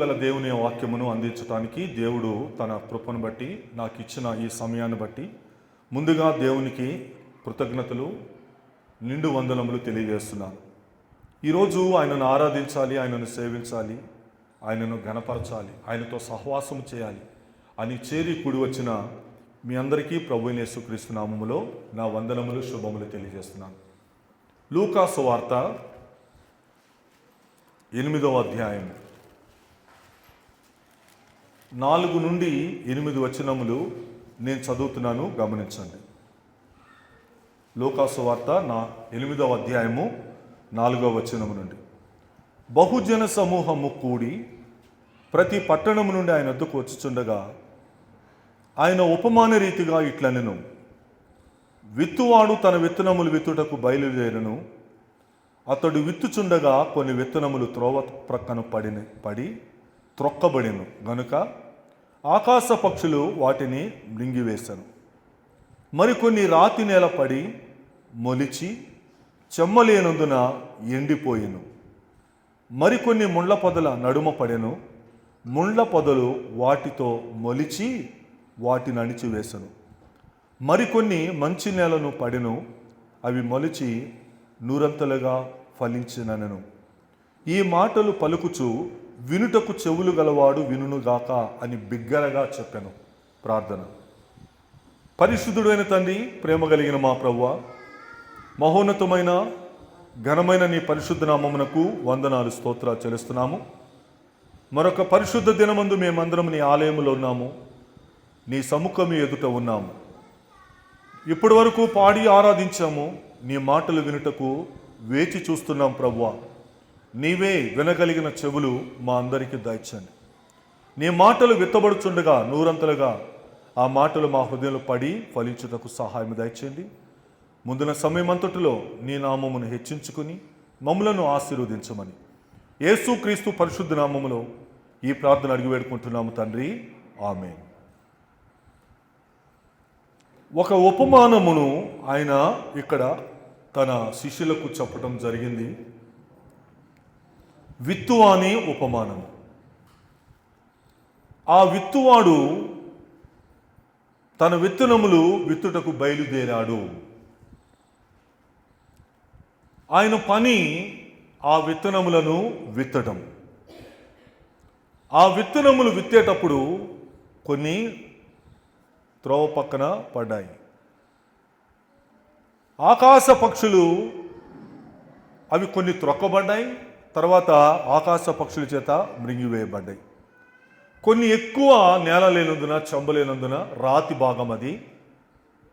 గల దేవుని వాక్యమును అందించడానికి దేవుడు తన కృపను బట్టి నాకు ఇచ్చిన ఈ సమయాన్ని బట్టి ముందుగా దేవునికి కృతజ్ఞతలు నిండు వందనములు తెలియజేస్తున్నాను. ఈరోజు ఆయనను ఆరాధించాలి, ఆయనను సేవించాలి, ఆయనను ఘనపరచాలి, ఆయనతో సహవాసం చేయాలి అని చేరి కూడి వచ్చిన మీ అందరికీ ప్రభువైన యేసుక్రీస్తు నామములో నా వందనములు శుభములు తెలియజేస్తున్నాను. లూకా సువార్త 8వ అధ్యాయం 4 నుండి 8 వచనములు నేను చదువుతున్నాను, గమనించండి. లూకా సువార్త 8వ అధ్యాయము 4వ వచనము నుండి. బహుజన సమూహము కూడి ప్రతి పట్టణము నుండి ఆయన వద్దకు వచ్చుచుండగా ఆయన ఉపమాన రీతిగా ఇట్లనెను, విత్తువాడు తన విత్తనములు విత్తుటకు బయలుదేరను. అతడు విత్తుచుండగా కొన్ని విత్తనములు త్రోవ ప్రక్కన పడి త్రొక్కబడిను గనుక ఆకాశ పక్షులు వాటిని మృంగివేశాను. మరికొన్ని రాతి నేల పడి మొలిచి చెమ్మలేనందున ఎండిపోయెను. మరికొన్ని ముండ్ల పొదల నడుమ పడెను. ముండ్ల పొదలు వాటితో మొలిచి వాటిని అణిచివేశను. మరికొన్ని మంచి నేలను పడెను. అవి మొలిచి నూరంతలుగా ఫలించినను. ఈ మాటలు పలుకుచు వినుటకు చెవులు గలవాడు వినుగాక అని బిగ్గరగా చెప్పాను. ప్రార్థన. పరిశుద్ధుడైన తండ్రి, ప్రేమ కలిగిన మా ప్రభువా, మహోన్నతమైన ఘనమైన నీ పరిశుద్ధ నామమునకు వందనాలు స్తోత్రాలు చెల్లిస్తున్నాము. మరొక పరిశుద్ధ దినమందు మేమందరం నీ ఆలయంలో ఉన్నాము, నీ సముఖము ఎదుట ఉన్నాము. ఇప్పటి వరకు పాడి ఆరాధించాము, నీ మాటలు వినుటకు వేచి చూస్తున్నాం. ప్రభువా, నీవే వినగలిగిన చెవులు మా అందరికీ దయచండి. నీ మాటలు విత్తబడుచుండగా నూరంతలుగా ఆ మాటలు మా హృదయంలో పడి ఫలించుటకు సహాయం దయచేయండి. ముందున సమయమంతటిలో నీ నామమును హెచ్చించుకుని మమ్ములను ఆశీర్వదించమని యేసుక్రీస్తు పరిశుద్ధ నామములో ఈ ప్రార్థన అడిగి వేడుకుంటున్నాము తండ్రి, ఆమేన్. ఒక ఉపమానమును ఆయన ఇక్కడ తన శిష్యులకు చెప్పటం జరిగింది. విత్తువాని ఉపమానము. ఆ విత్తువాడు తన విత్తనములు విత్తుటకు బయలుదేరాడు. ఆయన పని ఆ విత్తనములను విత్తడం. ఆ విత్తనములు విత్తేటప్పుడు కొన్ని త్రోవ పక్కన పడ్డాయి. ఆకాశ పక్షులు అవి కొన్ని త్రొక్కబడ్డాయి, తర్వాత ఆకాశ పక్షుల చేత మృంగివేయబడ్డాయి. కొన్ని ఎక్కువ నేల లేనందున, చెంబలేనందున రాతి భాగం అది,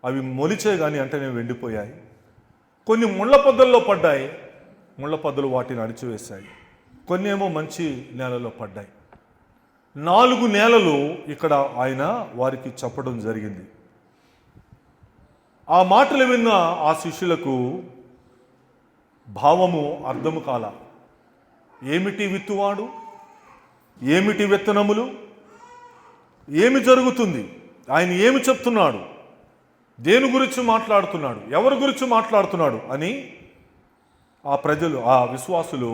అవి మొలిచే కానీ అంటనే వెండిపోయాయి. కొన్ని ముళ్ళ పొదల్లో పడ్డాయి, ముళ్ళ పొదలు వాటిని అణిచివేశాయి. కొన్ని ఏమో మంచి నేలలో పడ్డాయి. 4 నేలలు ఇక్కడ ఆయన వారికి చెప్పడం జరిగింది. ఆ మాటలు విన్న ఆ శిష్యులకు భావము అర్థము కాల. ఏమిటి విత్తువాడు, ఏమిటి విత్తనములు, ఏమి జరుగుతుంది, ఆయన ఏమి చెప్తున్నాడు, దేని గురించి మాట్లాడుతున్నాడు, ఎవరి గురించి మాట్లాడుతున్నాడు అని ఆ ప్రజలు, ఆ విశ్వాసులు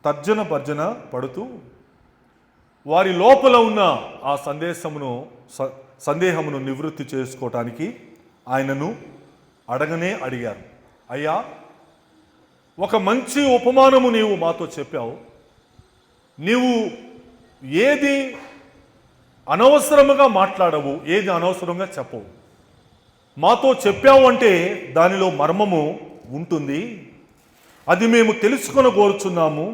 తర్జన భర్జన పడుతూ వారి లోపల ఉన్న ఆ సందేహమును నివృత్తి చేసుకోవటానికి ఆయనను అడిగారు. అయ్యా, ఒక మంచి ఉపమానము నీవు మాతో చెప్పావు. నీవు ఏది అనవసరముగా మాట్లాడవు, ఏది అనవసరంగా చెప్పవు. మాతో చెప్పావు అంటే దానిలో మర్మము ఉంటుంది. అది మేము తెలుసుకొని కోరుచున్నాము.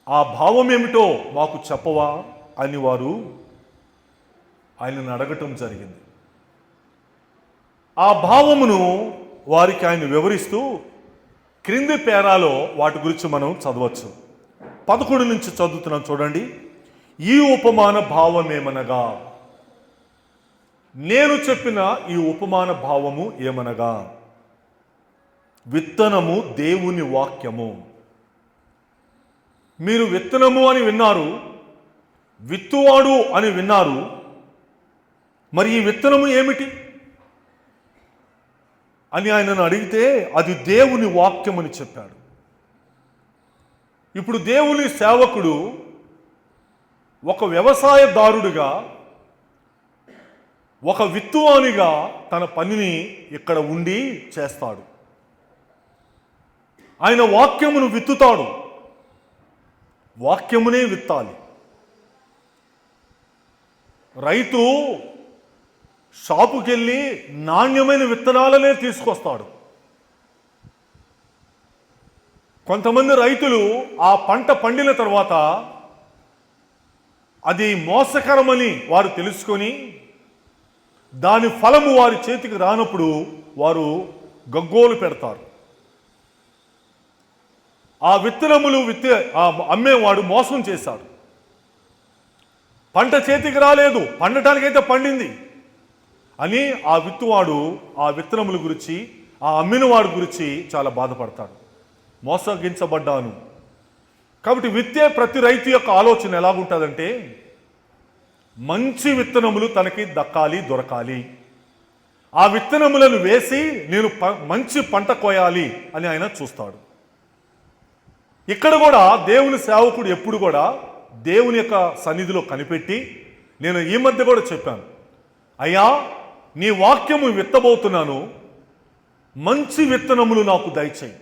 ఆ భావం ఏమిటో మాకు చెప్పవా అని వారు ఆయనను అడగటం జరిగింది. ఆ భావమును వారికి ఆయన వివరిస్తూ క్రింది పేరాలో వాటి గురించి మనం చదవచ్చు. 11 నుంచి చదువుతున్నాం, చూడండి. ఈ ఉపమాన భావం ఏమనగా, నేను చెప్పిన ఈ ఉపమాన భావము ఏమనగా, విత్తనము దేవుని వాక్యము. మీరు విత్తనము అని విన్నారు, విత్తువాడు అని విన్నారు. మరి ఈ విత్తనము ఏమిటి అని ఆయనను అడిగితే అది దేవుని వాక్యం అని చెప్పాడు. ఇప్పుడు దేవుని సేవకుడు ఒక వ్యవసాయదారుడిగా, ఒక విత్తువానిగా తన పనిని ఇక్కడ ఉండి చేస్తాడు. ఆయన వాక్యమును విత్తుతాడు. వాక్యమునే విత్తాలి. రైతు షాపుకెళ్ళి నాణ్యమైన విత్తనాలనే తీసుకొస్తాడు. కొంతమంది రైతులు ఆ పంట పండిన తర్వాత అది మోసకరమని వారు తెలుసుకొని దాని ఫలము వారి చేతికి రానప్పుడు వారు గగ్గోలు పెడతారు. ఆ విత్తనములు అమ్మేవాడు మోసం చేశాడు. పంట చేతికి రాలేదు, పండటానికైతే పండింది అని ఆ విత్తువాడు ఆ విత్తనముల గురించి, ఆ అమ్మిన వాడి గురించి చాలా బాధపడతాడు. మోసగించబడ్డాను. కాబట్టి విత్తే ప్రతి రైతు యొక్క ఆలోచన ఎలాగుంటుందంటే, మంచి విత్తనములు తనకి దక్కాలి, దొరకాలి. ఆ విత్తనములను వేసి నేను మంచి పంట కోయాలి అని ఆయన చూస్తాడు. ఇక్కడ కూడా దేవుని సేవకుడు ఎప్పుడు కూడా దేవుని యొక్క సన్నిధిలో కనిపెట్టి, నేను ఈ మధ్య కూడా చెప్పాను, అయ్యా నీ వాక్యము విత్తబోతున్నాను, మంచి విత్తనములు నాకు దయచేయి.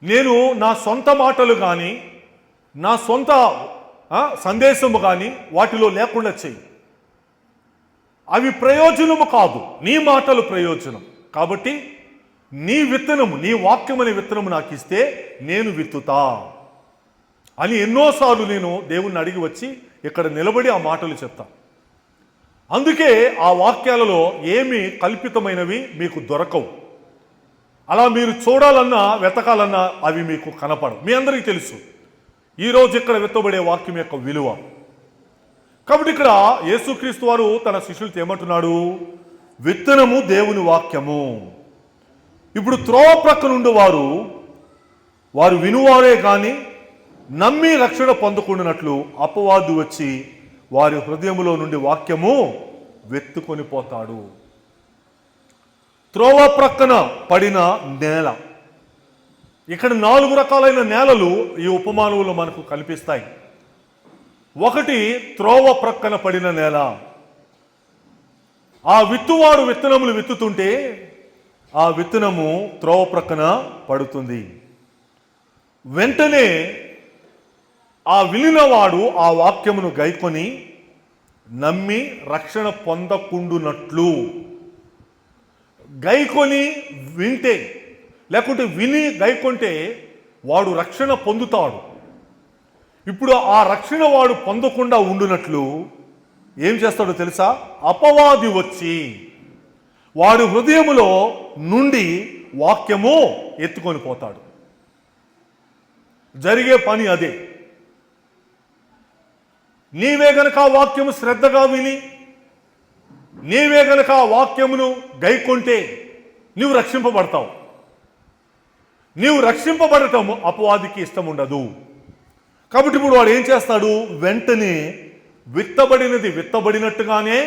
నేను నా సొంత మాటలు కానీ, నా సొంత సందేశము కానీ వాటిలో లేకుండా చెయ్యి. అవి ప్రయోజనము కాదు, నీ మాటలు ప్రయోజనం. కాబట్టి నీ విత్తనము, నీ వాక్యం అనే విత్తనము నాకు ఇస్తే నేను విత్తుతా అని ఎన్నోసార్లు నేను దేవుణ్ణి అడిగి వచ్చి ఇక్కడ నిలబడి ఆ మాటలు చెప్తా. అందుకే ఆ వాక్యాలలో ఏమి కల్పితమైనవి మీకు దొరకవు. అలా మీరు చూడాలన్నా వెతకాలన్నా అవి మీకు కనపడవు. మీ అందరికీ తెలుసు ఈరోజు ఇక్కడ విత్తబడే వాక్యం యొక్క విలువ. కాబట్టి ఇక్కడ యేసుక్రీస్తు వారు తన శిష్యులతో ఏమంటున్నాడు? విత్తనము దేవుని వాక్యము. ఇప్పుడు త్రోవ ప్రక్కనుండి వారు వినువారే కానీ నమ్మి రక్షణ పొందకుండానట్లు అపవాది వచ్చి వారి హృదయములో నుండి వాక్యము వెత్తుకొని పోతాడు. త్రోవ ప్రక్కన పడిన నేల. ఇక్కడ 4 రకాలైన నేలలు ఈ ఉపమానంలో మనకు కనిపిస్తాయి. ఒకటి త్రోవ ప్రక్కన పడిన నేల. ఆ విత్తువాడు విత్తనములు విత్తుతుంటే ఆ విత్తనము త్రోవ ప్రక్కన పడుతుంది. వెంటనే ఆ వినినవాడు ఆ వాక్యమును గైకొని నమ్మి రక్షణ పొందకుండునట్లు. గైకొని వింటే, లేకుంటే విని గైకొంటే వాడు రక్షణ పొందుతాడు. ఇప్పుడు ఆ రక్షణ వాడు పొందకుండా ఉండునట్లు ఏం చేస్తాడో తెలుసా? అపవాది వచ్చి వాడి హృదయములో నుండి వాక్యము ఎత్తుకొని పోతాడు. జరిగే పని అదే. నీవే గనక ఆ వాక్యము శ్రద్ధగా విని, నీవే గనక ఆ వాక్యమును గైకొంటే నీవు రక్షింపబడతావు. నీవు రక్షింపబడటము అపవాదికి ఇష్టం ఉండదు. కాబట్టి ఇప్పుడు వాడు ఏం చేస్తాడు? వెంటనే విత్తబడినట్టుగానే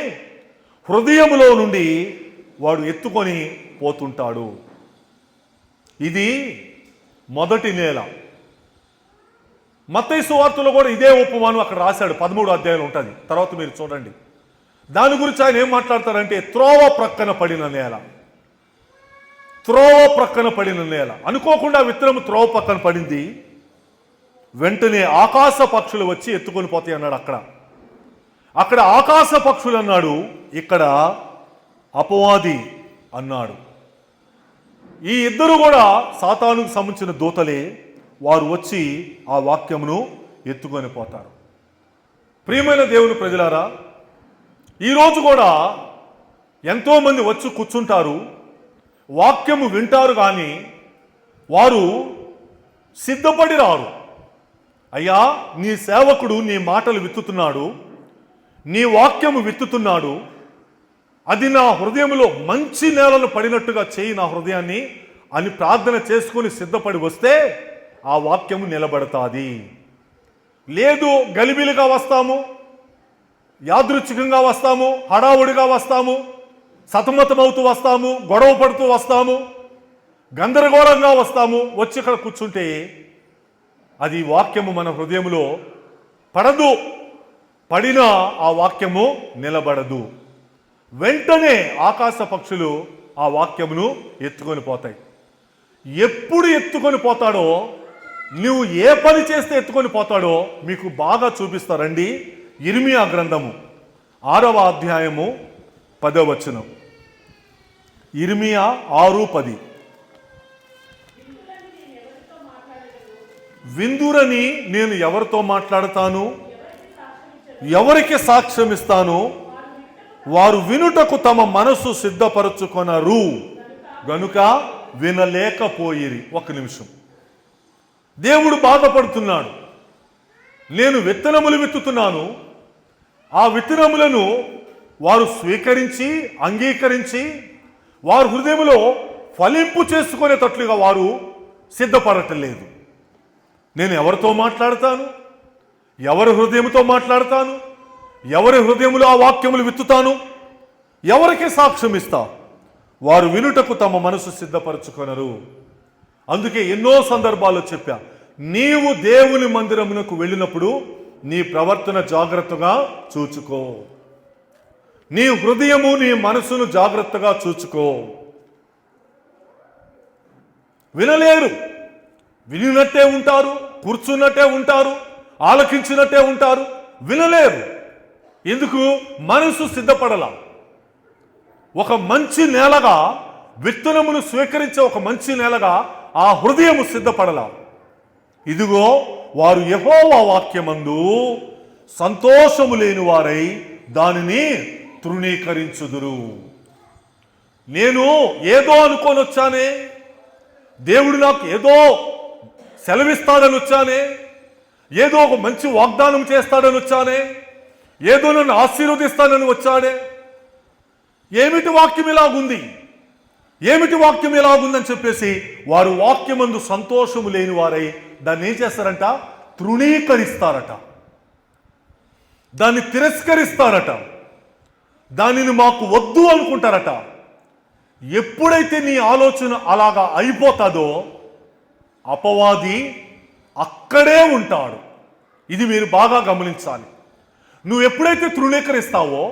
హృదయములో నుండి వాడు ఎత్తుకొని పోతుంటాడు. ఇది మొదటి నేల. మత్తయి సువార్తలో కూడా ఇదే ఉపమానం అక్కడ రాశాడు. 13వ అధ్యాయం ఉంటుంది, తర్వాత మీరు చూడండి. దాని గురించి ఆయన ఏం మాట్లాడతారంటే త్రోవ ప్రక్కన పడిన నేల. త్రోవ ప్రక్కన పడిన నేల. అనుకోకుండా విత్తనం త్రోవ పక్కన పడింది. వెంటనే ఆకాశ పక్షులు వచ్చి ఎత్తుకొని పోతాయి అన్నాడు. అక్కడ ఆకాశ పక్షులు అన్నాడు, ఇక్కడ అపవాది అన్నాడు. ఈ ఇద్దరు కూడా సాతానుకు సంబంధించిన దూతలే. వారు వచ్చి ఆ వాక్యమును ఎత్తుకొని పోతారు. ప్రియమైన దేవుని ప్రజలారా, ఈరోజు కూడా ఎంతోమంది వచ్చి కూర్చుంటారు, వాక్యము వింటారు, కానీ వారు సిద్ధపడి రారు. అయ్యా నీ సేవకుడు నీ మాటలు విత్తుతున్నాడు, నీ వాక్యము విత్తుతున్నాడు, అది నా హృదయంలో మంచి నేలను పడినట్టుగా చేయి నా హృదయాన్ని అని ప్రార్థన చేసుకుని సిద్ధపడి వస్తే ఆ వాక్యము నిలబడతాది. లేదు గలిబిలిగా వస్తాము, యాదృచ్ఛికంగా వస్తాము, హడావుడిగా వస్తాము, సతమతమవుతూ వస్తాము, గొడవ పడుతూ వస్తాము, గందరగోళంగా వస్తాము. వచ్చి ఇక్కడ కూర్చుంటే అది వాక్యము మన హృదయంలో పడదు పడిన ఆ వాక్యము నిలబడదు. వెంటనే ఆకాశ పక్షులు ఆ వాక్యమును ఎత్తుకొని పోతాయి. ఎప్పుడు ఎత్తుకొని పోతాడో, నువ్వు ఏ పని చేస్తే ఎత్తుకొని పోతాడో మీకు బాగా చూపిస్తారండి. ఇర్మియా గ్రంథము 6వ అధ్యాయము 10వ వచనం. ఇర్మియా 6:10. విందురని నేను ఎవరితో మాట్లాడతాను, ఎవరికి సాక్ష్యం ఇస్తాను, వారు వినుటకు తమ మనసు సిద్ధపరచుకొనరు గనుక వినలేకపోయిరి. ఒక నిమిషం. దేవుడు బాధపడుతున్నాడు. నేను విత్తనములు విత్తుతున్నాను, ఆ విత్తనములను వారు స్వీకరించి అంగీకరించి వారు హృదయంలో ఫలింపు చేసుకునేటట్లుగా వారు సిద్ధపడటం లేదు. నేను ఎవరితో మాట్లాడతాను, ఎవరి హృదయంతో మాట్లాడతాను, ఎవరి హృదయంలో ఆ వాక్యములు విత్తుతాను, ఎవరికి సాక్ష్యం ఇస్తా? వారు వినుటకు తమ మనసు సిద్ధపరచుకొనరు. అందుకే ఎన్నో సందర్భాల్లో చెప్పా, నీవు దేవుని మందిరమునకు వెళ్ళినప్పుడు నీ ప్రవర్తన జాగ్రత్తగా చూచుకో, నీ హృదయము నీ మనసును జాగ్రత్తగా చూచుకో. వినలేరు, వినినట్టే ఉంటారు, కూర్చున్నట్టే ఉంటారు, ఆలకించినట్టే ఉంటారు, వినలేరు. ఎందుకు? మనసు సిద్ధపడలా. ఒక మంచి నేలగా, విత్తనమును స్వీకరించే ఒక మంచి నేలగా ఆ హృదయము సిద్ధపడలా. ఇదిగో వారు యెహోవా వాక్యమందు సంతోషము లేని వారై దానిని తృణీకరించుదురు. నేను ఏదో అనుకొని వచ్చానే, దేవుడు నాకు ఏదో సెలవిస్తాడని వచ్చానే, ఏదో ఒక మంచి వాగ్దానం చేస్తాడని వచ్చానే, ఏదో నన్ను ఆశీర్వదిస్తానని వచ్చాడే, ఏమిటి వాక్యం ఇలాగుంది, ఏమిటి వాక్యం ఇలాగుందని చెప్పేసి వారు వాక్యమందు సంతోషము లేని వారై దాన్ని ఏం చేస్తారంట? తృణీకరిస్తారట, దాన్ని తిరస్కరిస్తారట, దానిని మాకు వద్దు అనుకుంటారట. ఎప్పుడైతే నీ ఆలోచన అలాగా అయిపోతాదో అపవాది అక్కడే ఉంటాడు. ఇది మీరు బాగా గమనించాలి. నువ్వు ఎప్పుడైతే తృణీకరిస్తావో,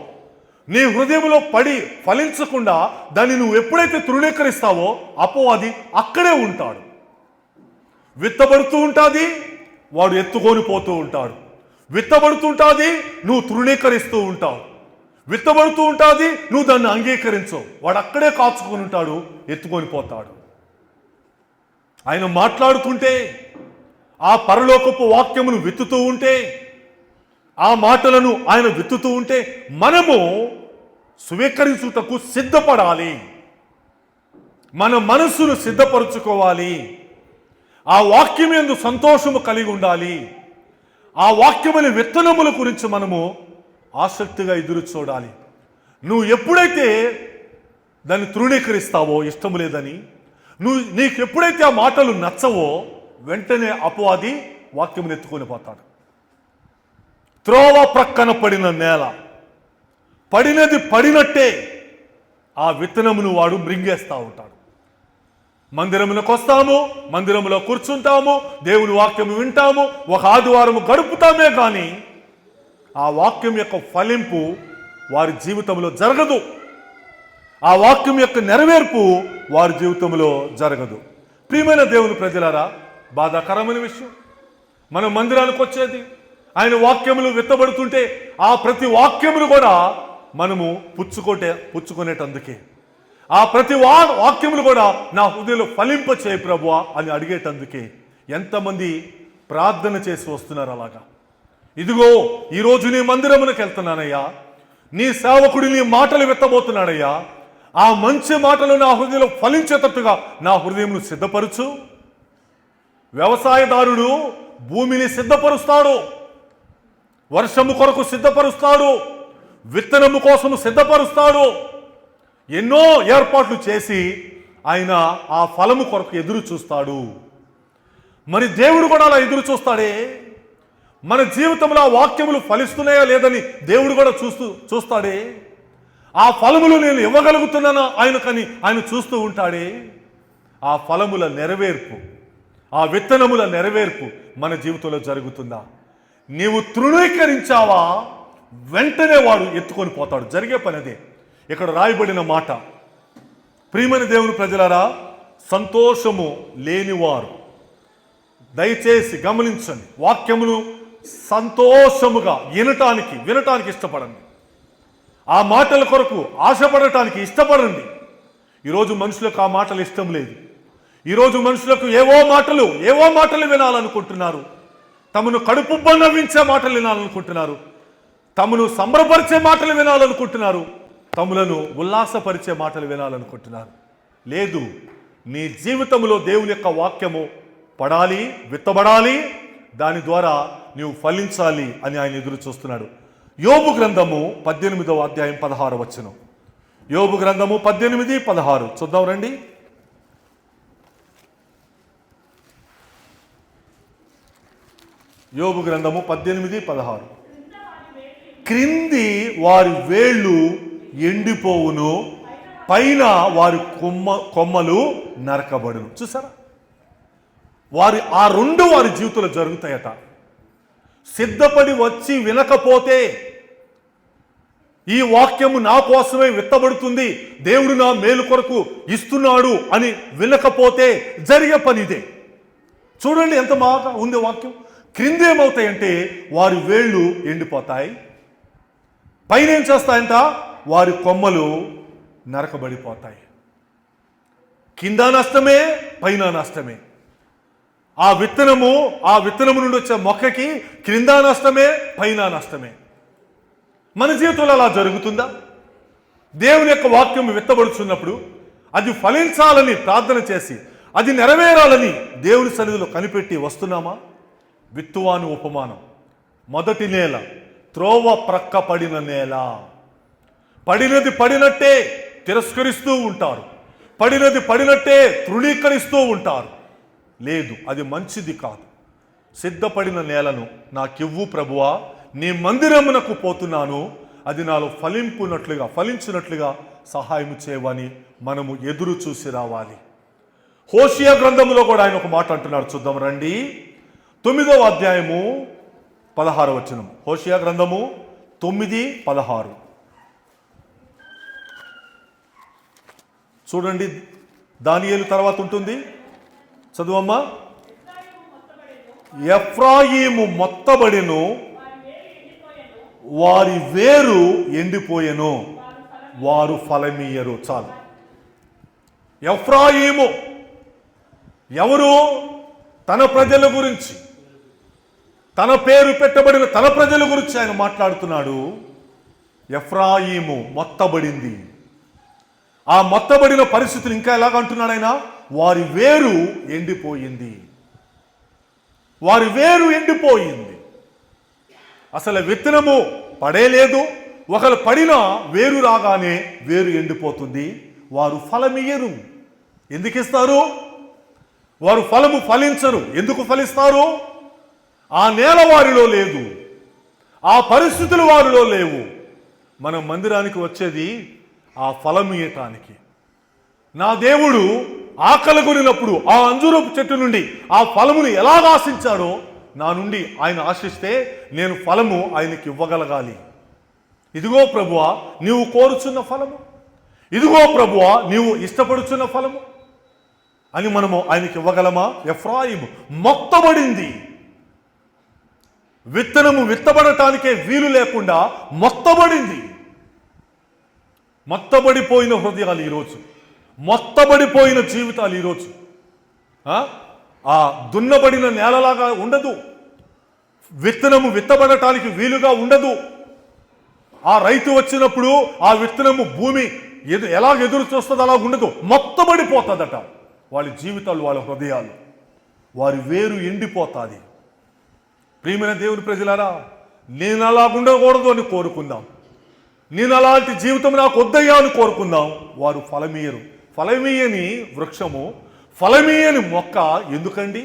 నీ హృదయంలో పడి ఫలించకుండా దాన్ని నువ్వు ఎప్పుడైతే తృణీకరిస్తావో అపవాది అక్కడే ఉంటాడు. విత్తబడుతూ ఉంటుంది, వాడు ఎత్తుకొని పోతూ ఉంటాడు. విత్తబడుతుంటుంది, నువ్వు తృణీకరిస్తూ ఉంటావు. విత్తబడుతూ ఉంటుంది, నువ్వు దాన్ని అంగీకరించవు, వాడు అక్కడే కాచుకొని ఉంటాడు, ఎత్తుకొని పోతాడు. ఆయన మాట్లాడుతుంటే, ఆ పరలోకపు వాక్యమును విత్తుతూ ఉంటే, ఆ మాటలను ఆయన విత్తుతూ ఉంటే మనము స్వీకరించుటకు సిద్ధపడాలి. మన మనస్సును సిద్ధపరచుకోవాలి. ఆ వాక్యం యందు సంతోషము కలిగి ఉండాలి. ఆ వాక్యముల విత్తనముల గురించి మనము ఆసక్తిగా ఎదురు చూడాలి. నువ్వు ఎప్పుడైతే దాన్ని తృణీకరిస్తావో, ఇష్టము లేదని, నీకు ఎప్పుడైతే ఆ మాటలు నచ్చవో వెంటనే అపవాది వాక్యమును ఎత్తుకొని పోతాడు. త్రోవ ప్రక్కన పడిన నేల, పడినది పడినట్టే ఆ విత్తనమును వాడు మృంగేస్తూ ఉంటాడు. మందిరములకు వస్తాము, మందిరములో కూర్చుంటాము, దేవుని వాక్యము వింటాము, ఒక ఆదివారము గడుపుతామే కానీ ఆ వాక్యం యొక్క ఫలింపు వారి జీవితంలో జరగదు. ఆ వాక్యం యొక్క నెరవేర్పు వారి జీవితంలో జరగదు. ప్రియమైన దేవుని ప్రజలారా, బాధాకరమైన విషయం. మనం మందిరానికి వచ్చేది, ఆయన వాక్యములు విత్తబడుతుంటే ఆ ప్రతి వాక్యములు కూడా మనము పుచ్చుకునేటందుకే. ఆ ప్రతి వాక్యములు కూడా నా హృదయంలో ఫలింప చేయి ప్రభువా అని అడిగేటందుకే ఎంతమంది ప్రార్థన చేసి వస్తున్నారు అలాగా. ఇదిగో ఈరోజు నీ మందిరమునకు వెళ్తున్నానయ్యా, నీ సేవకుడు నీ మాటలు విత్తబోతున్నాడయ్యా, ఆ మంచి మాటలు నా హృదయంలో ఫలించేటట్టుగా నా హృదయంను సిద్ధపరచు. వ్యవసాయదారుడు భూమిని సిద్ధపరుస్తాడు, వర్షము కొరకు సిద్ధపరుస్తాడు, విత్తనము కోసము సిద్ధపరుస్తాడు. ఎన్నో ఏర్పాట్లు చేసి ఆయన ఆ ఫలము కొరకు ఎదురు చూస్తాడు. మరి దేవుడు కూడా అలా ఎదురు చూస్తాడే. మన జీవితంలో ఆ వాక్యములు ఫలిస్తున్నాయా లేదని దేవుడు కూడా చూస్తాడే. ఆ ఫలములు నేను ఇవ్వగలుగుతున్నానా ఆయనకని ఆయన చూస్తూ ఉంటాడే. ఆ ఫలముల నెరవేర్పు, ఆ విత్తనముల నెరవేర్పు మన జీవితంలో జరుగుతుందా? నీవు తృణీకరించావా? వెంటనే వాడు ఎత్తుకొని పోతాడు. జరిగే పని అదే. ఇక్కడ రాయబడిన మాట, ప్రియమైన దేవుని ప్రజలారా, సంతోషము లేనివారు దయచేసి గమనించండి. వాక్యమును సంతోషముగా వినటానికి ఇష్టపడండి. ఆ మాటల కొరకు ఆశపడటానికి ఇష్టపడండి. ఈరోజు మనుషులకు ఆ మాటలు ఇష్టం లేదు. ఈరోజు మనుషులకు ఏవో మాటలు వినాలనుకుంటున్నారు. తమను కడుపుబ్బ నవ్వించే మాటలు వినాలనుకుంటున్నారు. తమను సంబరపరిచే మాటలు వినాలనుకుంటున్నారు. తమలను ఉల్లాసపరిచే మాటలు వినాలనుకుంటున్నారు. లేదు, నీ జీవితంలో దేవుని యొక్క వాక్యము పడాలి, విత్తబడాలి, దాని ద్వారా నీవు ఫలించాలి అని ఆయన ఎదురు చూస్తున్నాడు. యోబు గ్రంథము 18వ అధ్యాయం 16వ వచనం. యోబు గ్రంథము 18, 16 చూద్దాం రండి. యోబు గ్రంథము 18, 16. క్రింది వారి వేళ్ళు ఎండిపోవును, పైన వారి కొమ్మలు నరకబడును. చూసారా, ఆ రెండు వారి జీవితంలో జరుగుతాయట. సిద్ధపడి వచ్చి వినకపోతే, ఈ వాక్యము నా కోసమే విత్తబడుతుంది, దేవుడు నా మేలు కొరకు ఇస్తున్నాడు అని వినకపోతే జరిగే పని ఇదే. చూడండి ఎంత బాగా ఉంది వాక్యం. క్రింద ఏమవుతాయంటే వారి వేళ్ళు ఎండిపోతాయి, పైన ఏం చేస్తాయంట, వారి కొమ్మలు నరకబడిపోతాయి. కింద నష్టమే, పైన నష్టమే. ఆ విత్తనము నుండి వచ్చే మొక్కకి క్రింద నష్టమే, పైన నష్టమే. మన జీవితంలో అలా జరుగుతుందా? దేవుని యొక్క వాక్యం విత్తబడుతున్నప్పుడు అది ఫలించాలని ప్రార్థన చేసి అది నెరవేరాలని దేవుని సన్నిధిలో కనిపెట్టి వస్తున్నామా? విత్తువాను ఉపమానం. మొదటి నేల త్రోవ ప్రక్క పడిన నేల. పడినది పడినట్టే తిరస్కరిస్తూ ఉంటారు, పడినది పడినట్టే తృణీకరిస్తూ ఉంటారు. లేదు, అది మంచిది కాదు. సిద్ధపడిన నేలను నాకివ్వు ప్రభువా, నీ మందిరమునకు పోతున్నాను, అది నాలో ఫలించినట్లుగా సహాయం చేయవని మనము ఎదురు చూసి రావాలి. హోషియా గ్రంథములో కూడా ఆయన ఒక మాట అంటున్నాడు, చూద్దాం రండి. 9వ అధ్యాయము 16వ వచనం. హోషియా గ్రంథము 9, 16 చూడండి. దానియేలు తర్వాత ఉంటుంది, చదువమ్మా. ఎఫ్రాయిము మొత్తబడెను, వారి వేరు ఎండిపోయెను, వారు ఫలమీయరు. చాలు. ఎఫ్రాయిము ఎవరు? తన ప్రజల గురించి, తన పేరు పెట్టబడిన తన ప్రజల గురించి ఆయన మాట్లాడుతున్నాడు. ఎఫ్రాయిము మొత్తబడింది. ఆ మొత్తబడిన పరిస్థితులు ఇంకా ఎలాగంటున్నాడు ఆయన? వారి వేరు ఎండిపోయింది, వారి వేరు ఎండిపోయింది. అసలు విత్తనము పడేలేదు, ఒకరు పడినా వేరు రాగానే వేరు ఎండిపోతుంది. వారు ఫలమియ్యరు. ఎందుకు ఇస్తారు? వారు ఫలము ఫలించరు. ఎందుకు ఫలిస్తారు? ఆ నేల వారిలో లేదు, ఆ పరిస్థితులు వారిలో లేవు. మనం మందిరానికి వచ్చేది ఆ ఫలం ఇయ్యటానికి. నా దేవుడు ఆకలి కొనినప్పుడు ఆ అంజూరపు చెట్టు నుండి ఆ ఫలమును ఎలాగ ఆశించాడో నా నుండి ఆయన ఆశిస్తే నేను ఫలము ఆయనకి ఇవ్వగలగాలి. ఇదిగో ప్రభువా నీవు కోరుచున్న ఫలము, ఇదిగో ప్రభువా నీవు ఇష్టపడుచున్న ఫలము అని మనము ఆయనకి ఇవ్వగలమా? ఎఫ్రాయిము మొత్తబడింది. విత్తనము విత్తబడటానికే వీలు లేకుండా మొత్తబడింది. మొత్తబడిపోయిన హృదయాలు ఈరోజు, మొత్తబడిపోయిన జీవితాలు ఈరోజు. ఆ దున్నబడిన నేలలాగా ఉండదు, విత్తనము విత్తబడటానికి వీలుగా ఉండదు. ఆ రైతు వచ్చినప్పుడు ఆ విత్తనము భూమి ఎలాగ ఎదురు చూస్తుంది అలా ఉండదు, మొత్తబడిపోతుందట. వాళ్ళ జీవితాలు, వాళ్ళ హృదయాలు, వారి వేరు ఎండిపోతుంది. ప్రియమైన దేవుని ప్రజలారా, నేను అలా ఉండకూడదు అని కోరుకుందాం. నేను అలాంటి జీవితం నాకు వద్దయ్యా అని కోరుకుందాం. వారు ఫలమీయరు. ఫలమీయని వృక్షము, ఫలమీయని మొక్క ఎందుకండి?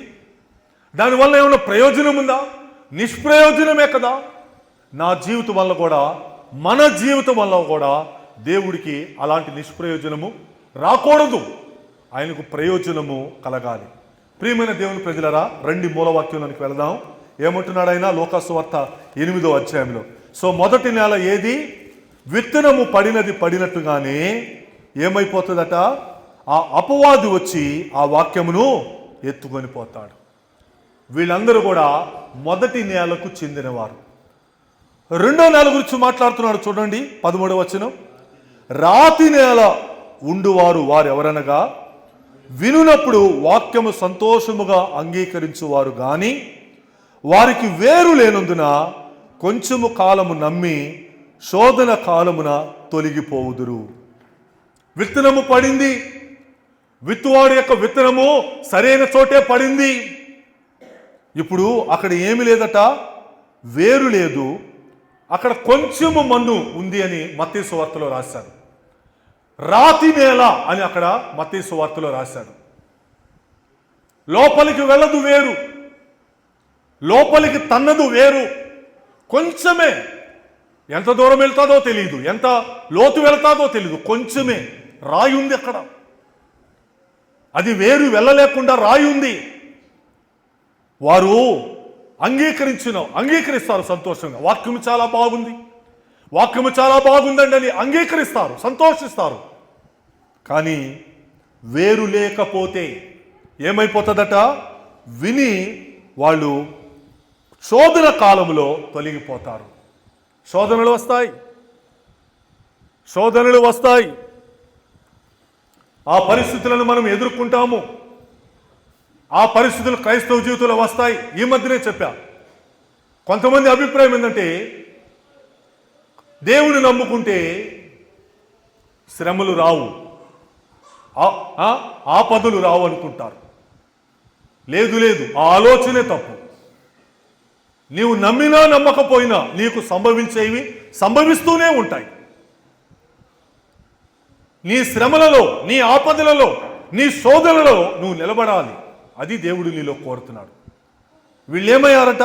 దానివల్ల ఏమైనా ప్రయోజనం ఉందా? నిష్ప్రయోజనమే కదా. నా జీవితం వల్ల కూడా, మన జీవితం వల్ల కూడా దేవుడికి అలాంటి నిష్ప్రయోజనము రాకూడదు. ఆయనకు ప్రయోజనము కలగాలి. ప్రియమైన దేవుని ప్రజలరా, రండి మూలవాక్యంలోనికి వెళదాం. ఏమంటున్నాడు ఆయన? లోకాసు వార్త 8వ అధ్యాయంలో సో మొదటి నేల ఏది? విత్తనము పడినది పడినట్టుగానే ఏమైపోతుందట? ఆ అపవాది వచ్చి ఆ వాక్యమును ఎత్తుకొని పోతాడు. వీళ్ళందరూ కూడా మొదటి నేలకు చెందినవారు. రెండో నేల గురించి మాట్లాడుతున్నాడు చూడండి, 13వ వచనం. రాతి నేల ఉండువారు వారెవరనగా వినునప్పుడు వాక్యము సంతోషముగా అంగీకరించువారు గాని వారికి వేరు లేనందున కొంచెము కాలము నమ్మి శోధన కాలమున తొలగిపోవుదురు. విత్తనము పడింది, విత్తువాడి యొక్క విత్తనము సరైన చోటే పడింది. ఇప్పుడు అక్కడ ఏమి లేదట, వేరు లేదు, అక్కడ కొంచెము మన్ను ఉంది అని మత్తయి సువార్తలో రాశాడు. రాతి నేల అని అక్కడ మత్తయి సువార్తలో రాశాడు. లోపలికి వెళ్ళదు వేరు, లోపలికి తన్నదు వేరు, కొంచెమే, ఎంత దూరం వెళ్తాదో తెలియదు, ఎంత లోతు వెళ్తాదో తెలియదు, కొంచెమే రాయి ఉంది అక్కడ. అది వేరు వెళ్ళలేకుండా రాయి ఉంది. వారు అంగీకరిస్తారు సంతోషంగా. వాక్యము చాలా బాగుంది, వాక్యము చాలా బాగుందండి అని అంగీకరిస్తారు, సంతోషిస్తారు. కానీ వేరు లేకపోతే ఏమైపోతుందట? విని వాళ్ళు శోధన కాలంలో తొలగిపోతారు. శోధనలు వస్తాయి, శోధనలు వస్తాయి. ఆ పరిస్థితులను మనం ఎదుర్కొంటాము. ఆ పరిస్థితులు క్రైస్తవ జీవితంలో వస్తాయి. ఈ మధ్యనే చెప్పా, కొంతమంది అభిప్రాయం ఏంటంటే దేవుని నమ్ముకుంటే శ్రమలు రావు, ఆపదలు రావు అనుకుంటారు. లేదు లేదు, ఆ ఆలోచనే తప్పు. నీవు నమ్మినా నమ్మకపోయినా నీకు సంభవించేవి సంభవిస్తూనే ఉంటాయి. నీ శ్రమలలో, నీ ఆపదలలో, నీ శోధనలో నువ్వు నిలబడాలి. అది దేవుడు నీలో కోరుతున్నాడు. వీళ్ళు ఏమయ్యారట?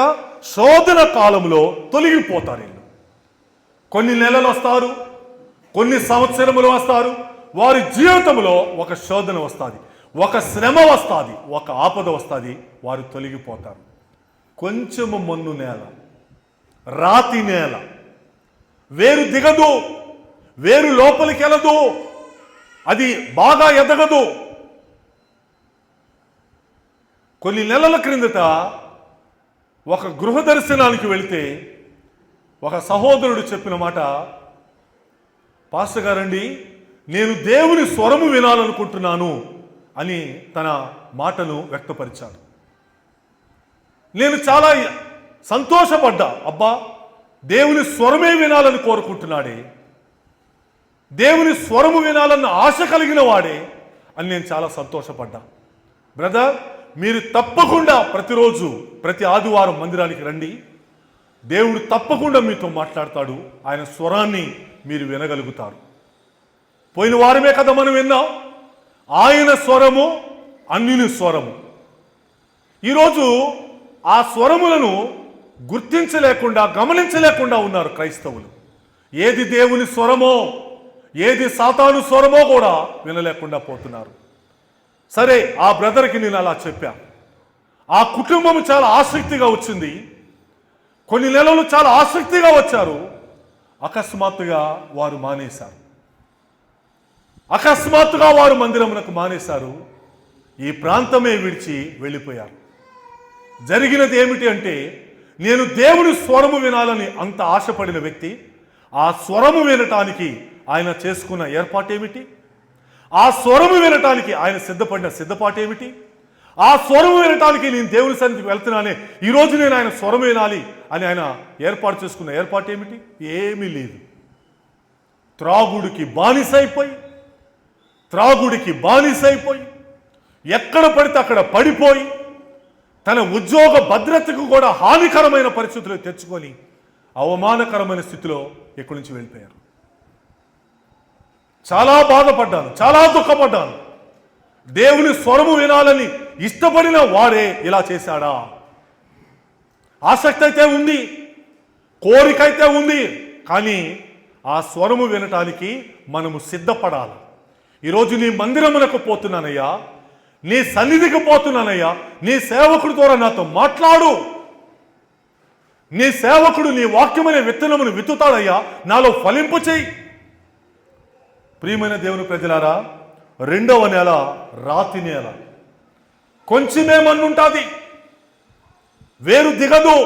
శోధన కాలంలో తొలగిపోతారు. వీళ్ళు కొన్ని నెలలు వస్తారు, కొన్ని సంవత్సరములు వస్తారు. వారి జీవితంలో ఒక శోధన వస్తుంది, ఒక శ్రమ వస్తుంది, ఒక ఆపద వస్తుంది. వారు తొలగిపోతారు. కొంచెము మన్ను నేల, రాతి నేల, వేరు దిగదు, వేరు లోపలికి వెళ్ళదు, అది బాగా ఎదగదు. కొన్ని నెలల క్రిందట ఒక గృహ దర్శనానికి వెళితే ఒక సహోదరుడు చెప్పిన మాట, పాస్టర్ గారండి, నేను దేవుని స్వరము వినాలనుకుంటున్నాను అని తన మాటను వ్యక్తపరిచాడు. నేను చాలా సంతోషపడ్డా. అబ్బా, దేవుని స్వరమే వినాలని కోరుకుంటున్నాడే, దేవుని స్వరము వినాలన్న ఆశ కలిగిన వాడే అని నేను చాలా సంతోషపడ్డా. బ్రదర్, మీరు తప్పకుండా ప్రతిరోజు ప్రతి ఆదివారం మందిరానికి రండి. దేవుడు తప్పకుండా మీతో మాట్లాడతాడు. ఆయన స్వరాన్ని మీరు వినగలుగుతారు. పోయిన వారమే కదా మనం విన్నాం, ఆయన స్వరము అన్యుని స్వరము. ఈరోజు ఆ స్వరములను గుర్తించలేకుండా, గమనించలేకుండా ఉన్నారు క్రైస్తవులు. ఏది దేవుని స్వరమో, ఏది సాతాను స్వరమో కూడా వినలేకుండా పోతున్నారు. సరే, ఆ బ్రదర్కి నేను అలా చెప్పా. ఆ కుటుంబం చాలా ఆసక్తిగా వచ్చింది. కొన్ని నెలలు చాలా ఆసక్తిగా వచ్చారు. అకస్మాత్తుగా వారు మానేశారు. అకస్మాత్తుగా వారు మందిరమునకు మానేశారు. ఈ ప్రాంతమే విడిచి వెళ్ళిపోయారు. జరిగినది ఏమిటి అంటే, నేను దేవుని స్వరము వినాలని అంత ఆశపడిన వ్యక్తి, ఆ స్వరము వినటానికి ఆయన చేసుకున్న ఏర్పాటేమిటి? ఆ స్వరము వినటానికి ఆయన సిద్ధపడిన సిద్ధపాటేమిటి? ఆ స్వరము వినటానికి నేను దేవుని సన్నిధికి వెళ్తున్నానే, ఈరోజు నేను ఆయన స్వరం వినాలి అని ఆయన ఏర్పాటు చేసుకున్న ఏర్పాటేమిటి? ఏమీ లేదు. త్రాగుడికి బానిసైపోయి ఎక్కడ పడితే అక్కడ పడిపోయి తన ఉద్యోగ భద్రతకు కూడా హానికరమైన పరిస్థితులు తెచ్చుకొని అవమానకరమైన స్థితిలో ఇక్కడి నుంచి వెళ్ళిపోయారు. చాలా బాధపడ్డాను, చాలా దుఃఖపడ్డాను. దేవుని స్వరము వినాలని ఇష్టపడిన వాడే ఇలా చేశాడా? ఆసక్తి అయితే ఉంది, కోరిక అయితే ఉంది, కానీ ఆ స్వరము వినటానికి మనము సిద్ధపడాలి. ఈరోజు నీ మందిరమునకు పోతున్నానయ్యా, నీ సన్నిధికి పోతున్నానయ్యా, నీ సేవకుడి ద్వారా నాతో మాట్లాడు. నీ సేవకుడు నీ వాక్యమనే విత్తనమును విత్తుతాడయ్యా, నాలో ఫలింపు చేయి. ప్రియమైన దేవుని ప్రజలారా, 2వ నెల రాతి నేల, కొంచెమే మన్నుంటుంది, వేరు దిగదు.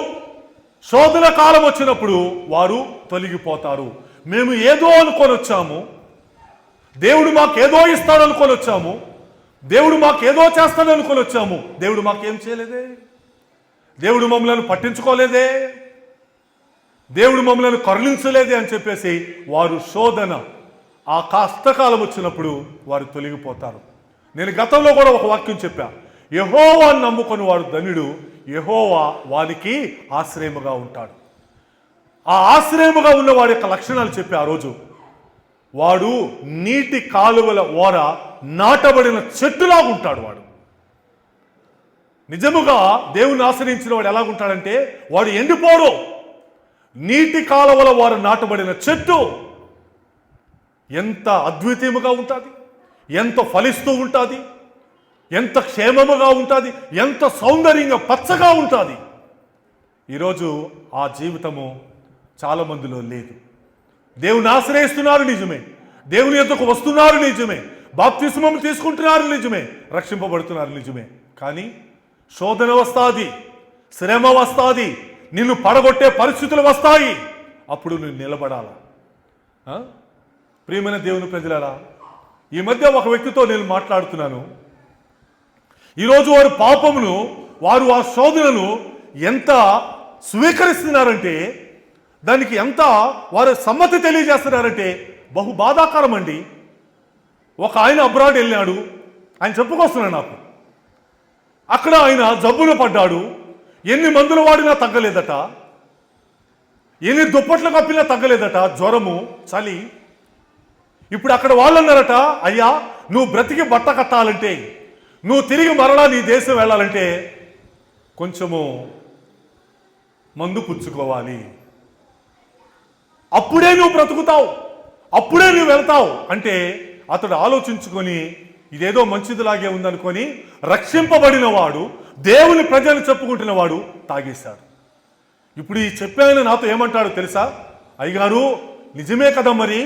శోధన కాలం వచ్చినప్పుడు వారు తొలగిపోతారు. మేము ఏదో అనుకొని వచ్చాము, దేవుడు మాకేదో ఇస్తాడు అనుకొని వచ్చాము, దేవుడు మాకేదో చేస్తాడు అనుకొని వచ్చాము, దేవుడు మాకేం చేయలేదే, దేవుడు మమ్మల్ని పట్టించుకోలేదే, దేవుడు మమ్మల్ని కరుణించలేదే అని చెప్పేసి వారు శోధన ఆ కష్టకాలం వచ్చినప్పుడు వారు తొలగిపోతారు. నేను గతంలో కూడా ఒక వాక్యం చెప్పా, యెహోవాను నమ్ముకొని వాడు ధన్యుడు, యెహోవా వారికి ఆశ్రయముగా ఉంటాడు. ఆ ఆశ్రయముగా ఉన్న వాడి యొక్క లక్షణాలు చెప్పి ఆ రోజు, వాడు నీటి కాలువల ఓర నాటబడిన చెట్టులాగా ఉంటాడు. వాడు నిజముగా దేవుని ఆశ్రయించిన వాడు ఎలాగుంటాడంటే, వాడు ఎండిపోడు, నీటి కాలువల ఓర నాటబడిన చెట్టు. ఎంత అద్వితీయముగా ఉంటుంది, ఎంత ఫలిస్తూ ఉంటుంది, ఎంత క్షేమముగా ఉంటుంది, ఎంత సౌందర్యంగా పచ్చగా ఉంటుంది. ఈరోజు ఆ జీవితము చాలా మందిలో లేదు. దేవుని ఆశ్రయిస్తున్నారు నిజమే, దేవుని యొద్దకు వస్తున్నారు నిజమే, బాప్తిస్మం తీసుకుంటున్నారు నిజమే, రక్షింపబడుతున్నారు నిజమే. కానీ శోధన వస్తాది, శ్రమ వస్తాది, నిన్ను పడగొట్టే పరిస్థితులు వస్తాయి. అప్పుడు నువ్వు నిలబడాలా? ప్రియమైన దేవుని ప్రజలారా, ఈ మధ్య ఒక వ్యక్తితో నేను మాట్లాడుతున్నాను. ఈరోజు వారు పాపమును, వారు ఆ శోధనను ఎంత స్వీకరిస్తున్నారంటే, దానికి ఎంత వారు సమ్మతి తెలియజేస్తున్నారంటే బహు బాధాకరం అండి. ఒక ఆయన అబ్రాడ్ వెళ్ళాడు, ఆయన చెప్పుకొస్తున్నాడు నాకు. అక్కడ ఆయన జబ్బులు పడ్డాడు, ఎన్ని మందులు వాడినా తగ్గలేదట, ఎన్ని దుప్పట్లు కప్పినా తగ్గలేదట, జ్వరము, చలి. ఇప్పుడు అక్కడ వాళ్ళు అన్నారట, అయ్యా నువ్వు బ్రతికి బట్ట కట్టాలంటే, నువ్వు తిరిగి మరలా నీ దేశం వెళ్ళాలంటే కొంచెము మందు పుచ్చుకోవాలి, అప్పుడే నువ్వు బ్రతుకుతావు, అప్పుడే నువ్వు వెళ్తావు అంటే, అతడు ఆలోచించుకొని ఇదేదో మంచిదిలాగే ఉందనుకొని రక్షింపబడిన వాడు, దేవుని ప్రజలను చెప్పుకుంటున్న వాడు తాగేశాడు. ఇప్పుడు ఈ చెప్పాను నాతో ఏమంటాడు తెలుసా? అయ్యగారు నిజమే కదా, మరి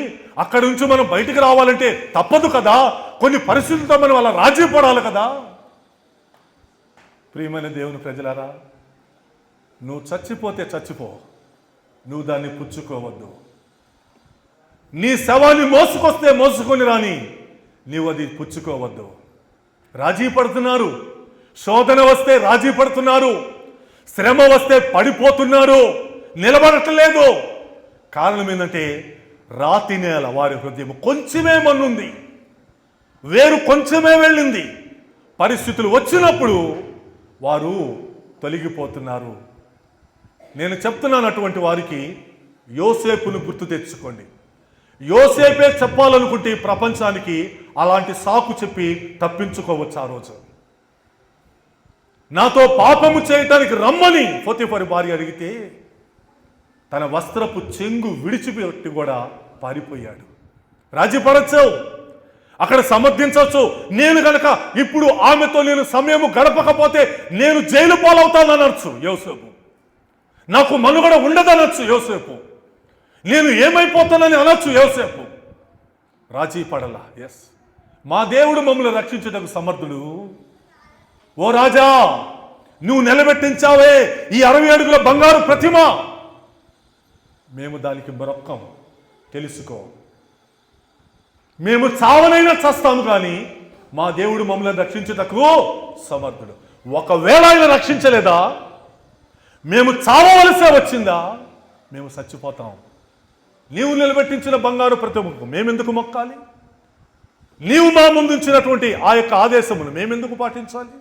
అక్కడి నుంచి మనం బయటికి రావాలంటే తప్పదు కదా, కొన్ని పరిస్థితులతో మనం అలా రాజీ పడాలి కదా. ప్రియమైన దేవుని ప్రజలారా, నువ్వు చచ్చిపోతే చచ్చిపో, నువ్వు దాన్ని పుచ్చుకోవద్దు. నీ శవాన్ని మోసుకొస్తే మోసుకొని రాని, నీవు అది పుచ్చుకోవద్దు. రాజీ పడుతున్నారు, శోధన వస్తే రాజీ పడుతున్నారు, శ్రమ వస్తే పడిపోతున్నారు, నిలబడట్లేదు. కారణం ఏంటంటే రాతి నేల, వారి హృదయం కొంచెమే మన్నుంది, వేరు కొంచెమే వెళ్ళింది. పరిస్థితులు వచ్చినప్పుడు వారు తొలగిపోతున్నారు. నేను చెప్తున్నాను అటువంటి వారికి, యోసేపును గుర్తు తెచ్చుకోండి. యోసేపే చెప్పాలనుకుంటే ప్రపంచానికి అలాంటి సాకు చెప్పి తప్పించుకోవచ్చు. ఆ రోజు నాతో పాపము చేయటానికి రమ్మని పోతీఫరు భార్య అడిగితే తన వస్త్రపు చెంగు విడిచిపెట్టి కూడా పారిపోయాడు. రాజీపడచ్చు, అక్కడ సమర్థించవచ్చు. నేను గనక ఇప్పుడు ఆమెతో నేను సమయము గడపకపోతే నేను జైలు పాలవుతాననొచ్చు యోసేపు, నాకు మనుగడ ఉండదనొచ్చు యోసేపు, నేను ఏమైపోతానని అనొచ్చు యోసేపు. రాజీ పడలా. ఎస్, మా దేవుడు మమ్మల్ని రక్షించడానికి సమర్థుడు. ఓ రాజా, నువ్వు నిలబెట్టించావే ఈ 60 అడుగుల బంగారు ప్రతిమ, మేము దానికి మొరక్కం, తెలుసుకో. మేము చావనైనా చస్తాము కానీ మా దేవుడు మమ్మల్ని రక్షించుటకు సమర్థుడు. ఒకవేళ ఆయన రక్షించలేదా, మేము చావవలసే వచ్చిందా, మేము చచ్చిపోతాం. నీవు నిలబెట్టించిన బంగారు ప్రతిమకు మేమెందుకు మొక్కాలి? నీవు మా ముందుంచినటువంటి ఆ యొక్క ఆదేశమును మేమెందుకు పాటించాలి?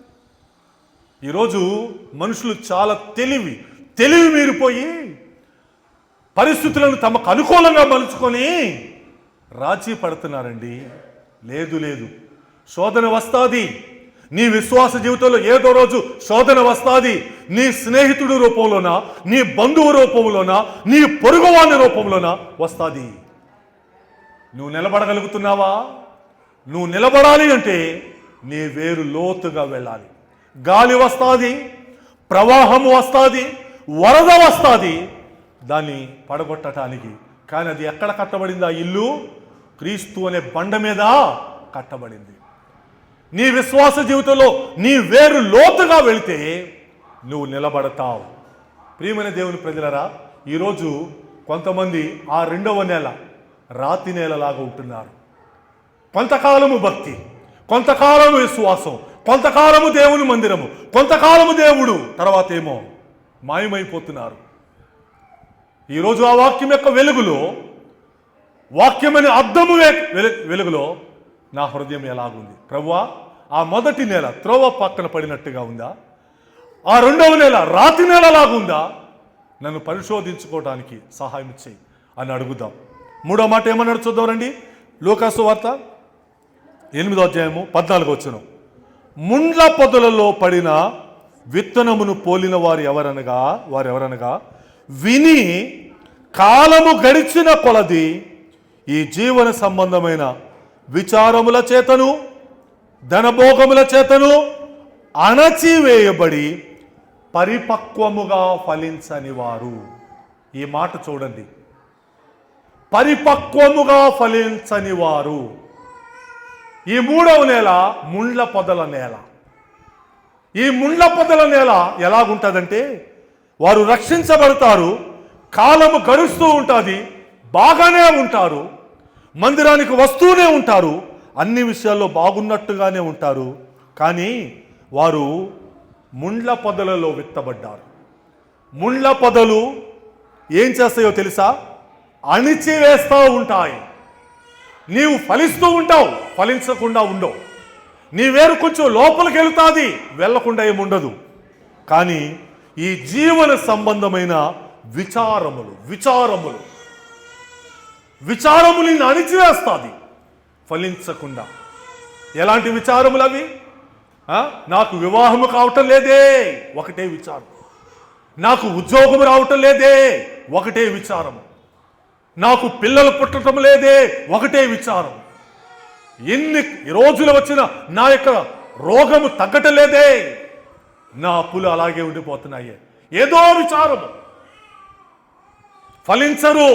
ఈరోజు మనుషులు చాలా తెలివి మీరిపోయి పరిస్థితులను తమకు అనుకూలంగా మలుచుకొని రాజీ పడుతున్నారండి. లేదు లేదు, శోధన వస్తాది. నీ విశ్వాస జీవితంలో ఏదో రోజు శోధన వస్తాది. నీ స్నేహితుడి రూపంలోనా, నీ బంధువు రూపంలోనా, నీ పొరుగువాని రూపంలోనా వస్తాది. నువ్వు నిలబడగలుగుతున్నావా? నువ్వు నిలబడాలి అంటే నీ వేరు లోతుగా వెళ్ళాలి. గాలి వస్తాది, ప్రవాహము వస్తాది, వరద వస్తుంది దాన్ని పడగొట్టడానికి. కానీ అది ఎక్కడ కట్టబడింది? ఆ ఇల్లు క్రీస్తు అనే బండ మీద కట్టబడింది. నీ విశ్వాస జీవితంలో నీ వేరు లోతుగా వెళితే నువ్వు నిలబడతావు. ప్రియమైన దేవుని ప్రజలరా, ఈరోజు కొంతమంది ఆ రెండవ నేల రాతి నేలలాగా ఉంటున్నారు. కొంతకాలము భక్తి, కొంతకాలము విశ్వాసం, కొంతకాలము దేవుని మందిరము, కొంతకాలము దేవుడు, తర్వాత ఏమో మాయమైపోతున్నారు. ఈరోజు ఆ వాక్యం యొక్క వెలుగులో, వాక్యమని అద్దము వెలుగులో నా హృదయం ఎలాగుంది? ప్రభువా, ఆ మొదటి నేల త్రోవ పక్కన పడినట్టుగా ఉందా? ఆ రెండవ నేల రాతి నేలలాగుందా? నన్ను పరిశోధించుకోవడానికి సహాయం చేయి అని అడుగుదాం. మూడో మాట ఏమన్నాడు చూద్దాం రండి. లూకాసు వార్త 8వ అధ్యాయము 14వ వచనం. ముండ్ల పొదలలో పడిన విత్తనమును పోలిన వారెవరనగా విని కాలము గడిచిన కొలది ఈ జీవన సంబంధమైన విచారముల చేతను ధనభోగముల చేతను అణచివేయబడి పరిపక్వముగా ఫలించని వారు. ఈ మాట చూడండి, పరిపక్వముగా ఫలించని వారు. ఈ మూడవ నేల ముండ్ల పొదల నేల. ఈ ముండ్ల పొదల నేల ఎలాగుంటుందంటే, వారు రక్షించబడతారు, కాలము గడుస్తూ ఉంటుంది, బాగానే ఉంటారు, మందిరానికి వస్తూనే ఉంటారు, అన్ని విషయాల్లో బాగున్నట్టుగానే ఉంటారు. కానీ వారు ముండ్ల పొదలలో విత్తబడ్డారు. ముండ్ల పొదలు ఏం చేస్తాయో తెలుసా? అణిచివేస్తూ ఉంటాయి. నీవు ఫలిస్తూ ఉంటావు, ఫలించకుండా ఉండవు. నీ వేరు కొంచెం లోపలికి వెళ్తాది, వెళ్లకుండా ఏముండదు. కానీ ఈ జీవన సంబంధమైన విచారములు నిన్ను అణిచివేస్తుంది ఫలించకుండా. ఎలాంటి విచారములు అవి? నాకు వివాహము కావటం లేదే, ఒకటే విచారం. నాకు ఉద్యోగం రావటం లేదే, ఒకటే విచారం. నాకు పిల్లలు పుట్టడం లేదే, ఒకటే విచారం. ఎన్ని రోజులు వచ్చిన నా యొక్క రోగము తగ్గటం లేదే, నా అప్పులు అలాగే ఉండిపోతున్నాయి, ఏదో విచారము. ఫలించరు.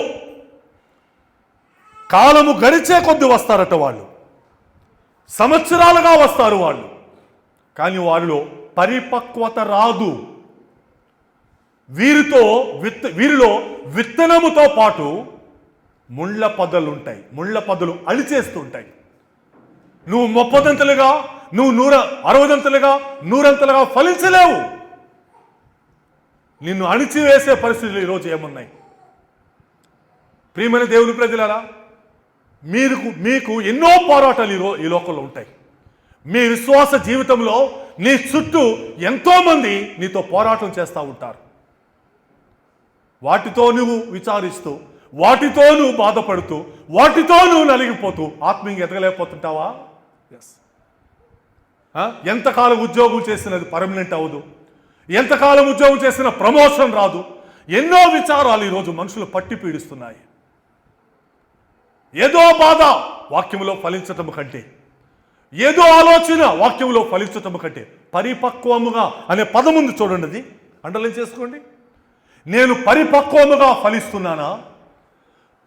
కాలము గడిచే కొద్ది వస్తారట వాళ్ళు, సంవత్సరాలుగా వస్తారు వాళ్ళు, కానీ వారిలో పరిపక్వత రాదు. వీరిలో విత్తనముతో పాటు ముళ్ళ పొదలు ఉంటాయి. ముళ్ళ పొదలు అణిచేస్తుంటాయి. నువ్వు 30దంతలుగా, నువ్వు 160దంతలుగా, 100ంతలుగా ఫలించలేవు. నిన్ను అణిచివేసే పరిస్థితులు ఈరోజు ఏమున్నాయి? ప్రియమైన దేవుని ప్రజలారా, మీకు ఎన్నో పోరాటాలు ఈ లోకంలో ఉంటాయి. మీ విశ్వాస జీవితంలో నీ చుట్టూ ఎంతోమంది నీతో పోరాటం చేస్తూ ఉంటారు. వాటితో నువ్వు విచారిస్తూ, వాటితో నువ్వు బాధపడుతూ, వాటితో నువ్వు నలిగిపోతూ ఆత్మీయంగా ఎదగలేకపోతుంటావా? ఎస్. ఎంతకాలం ఉద్యోగం చేసినది పర్మనెంట్ అవ్వదు, ఎంతకాలం ఉద్యోగం చేసిన ప్రమోషన్ రాదు. ఎన్నో విచారాలు ఈరోజు మనుషులు పట్టి పీడిస్తున్నాయి. ఏదో బాధ వాక్యంలో ఫలించటం కంటే, ఏదో ఆలోచన వాక్యంలో ఫలించటం కంటే, పరిపక్వముగా అనే పదముందు చూడండి, అది అండర్లైన్ చేసుకోండి. నేను పరిపక్వముగా ఫలిస్తున్నానా?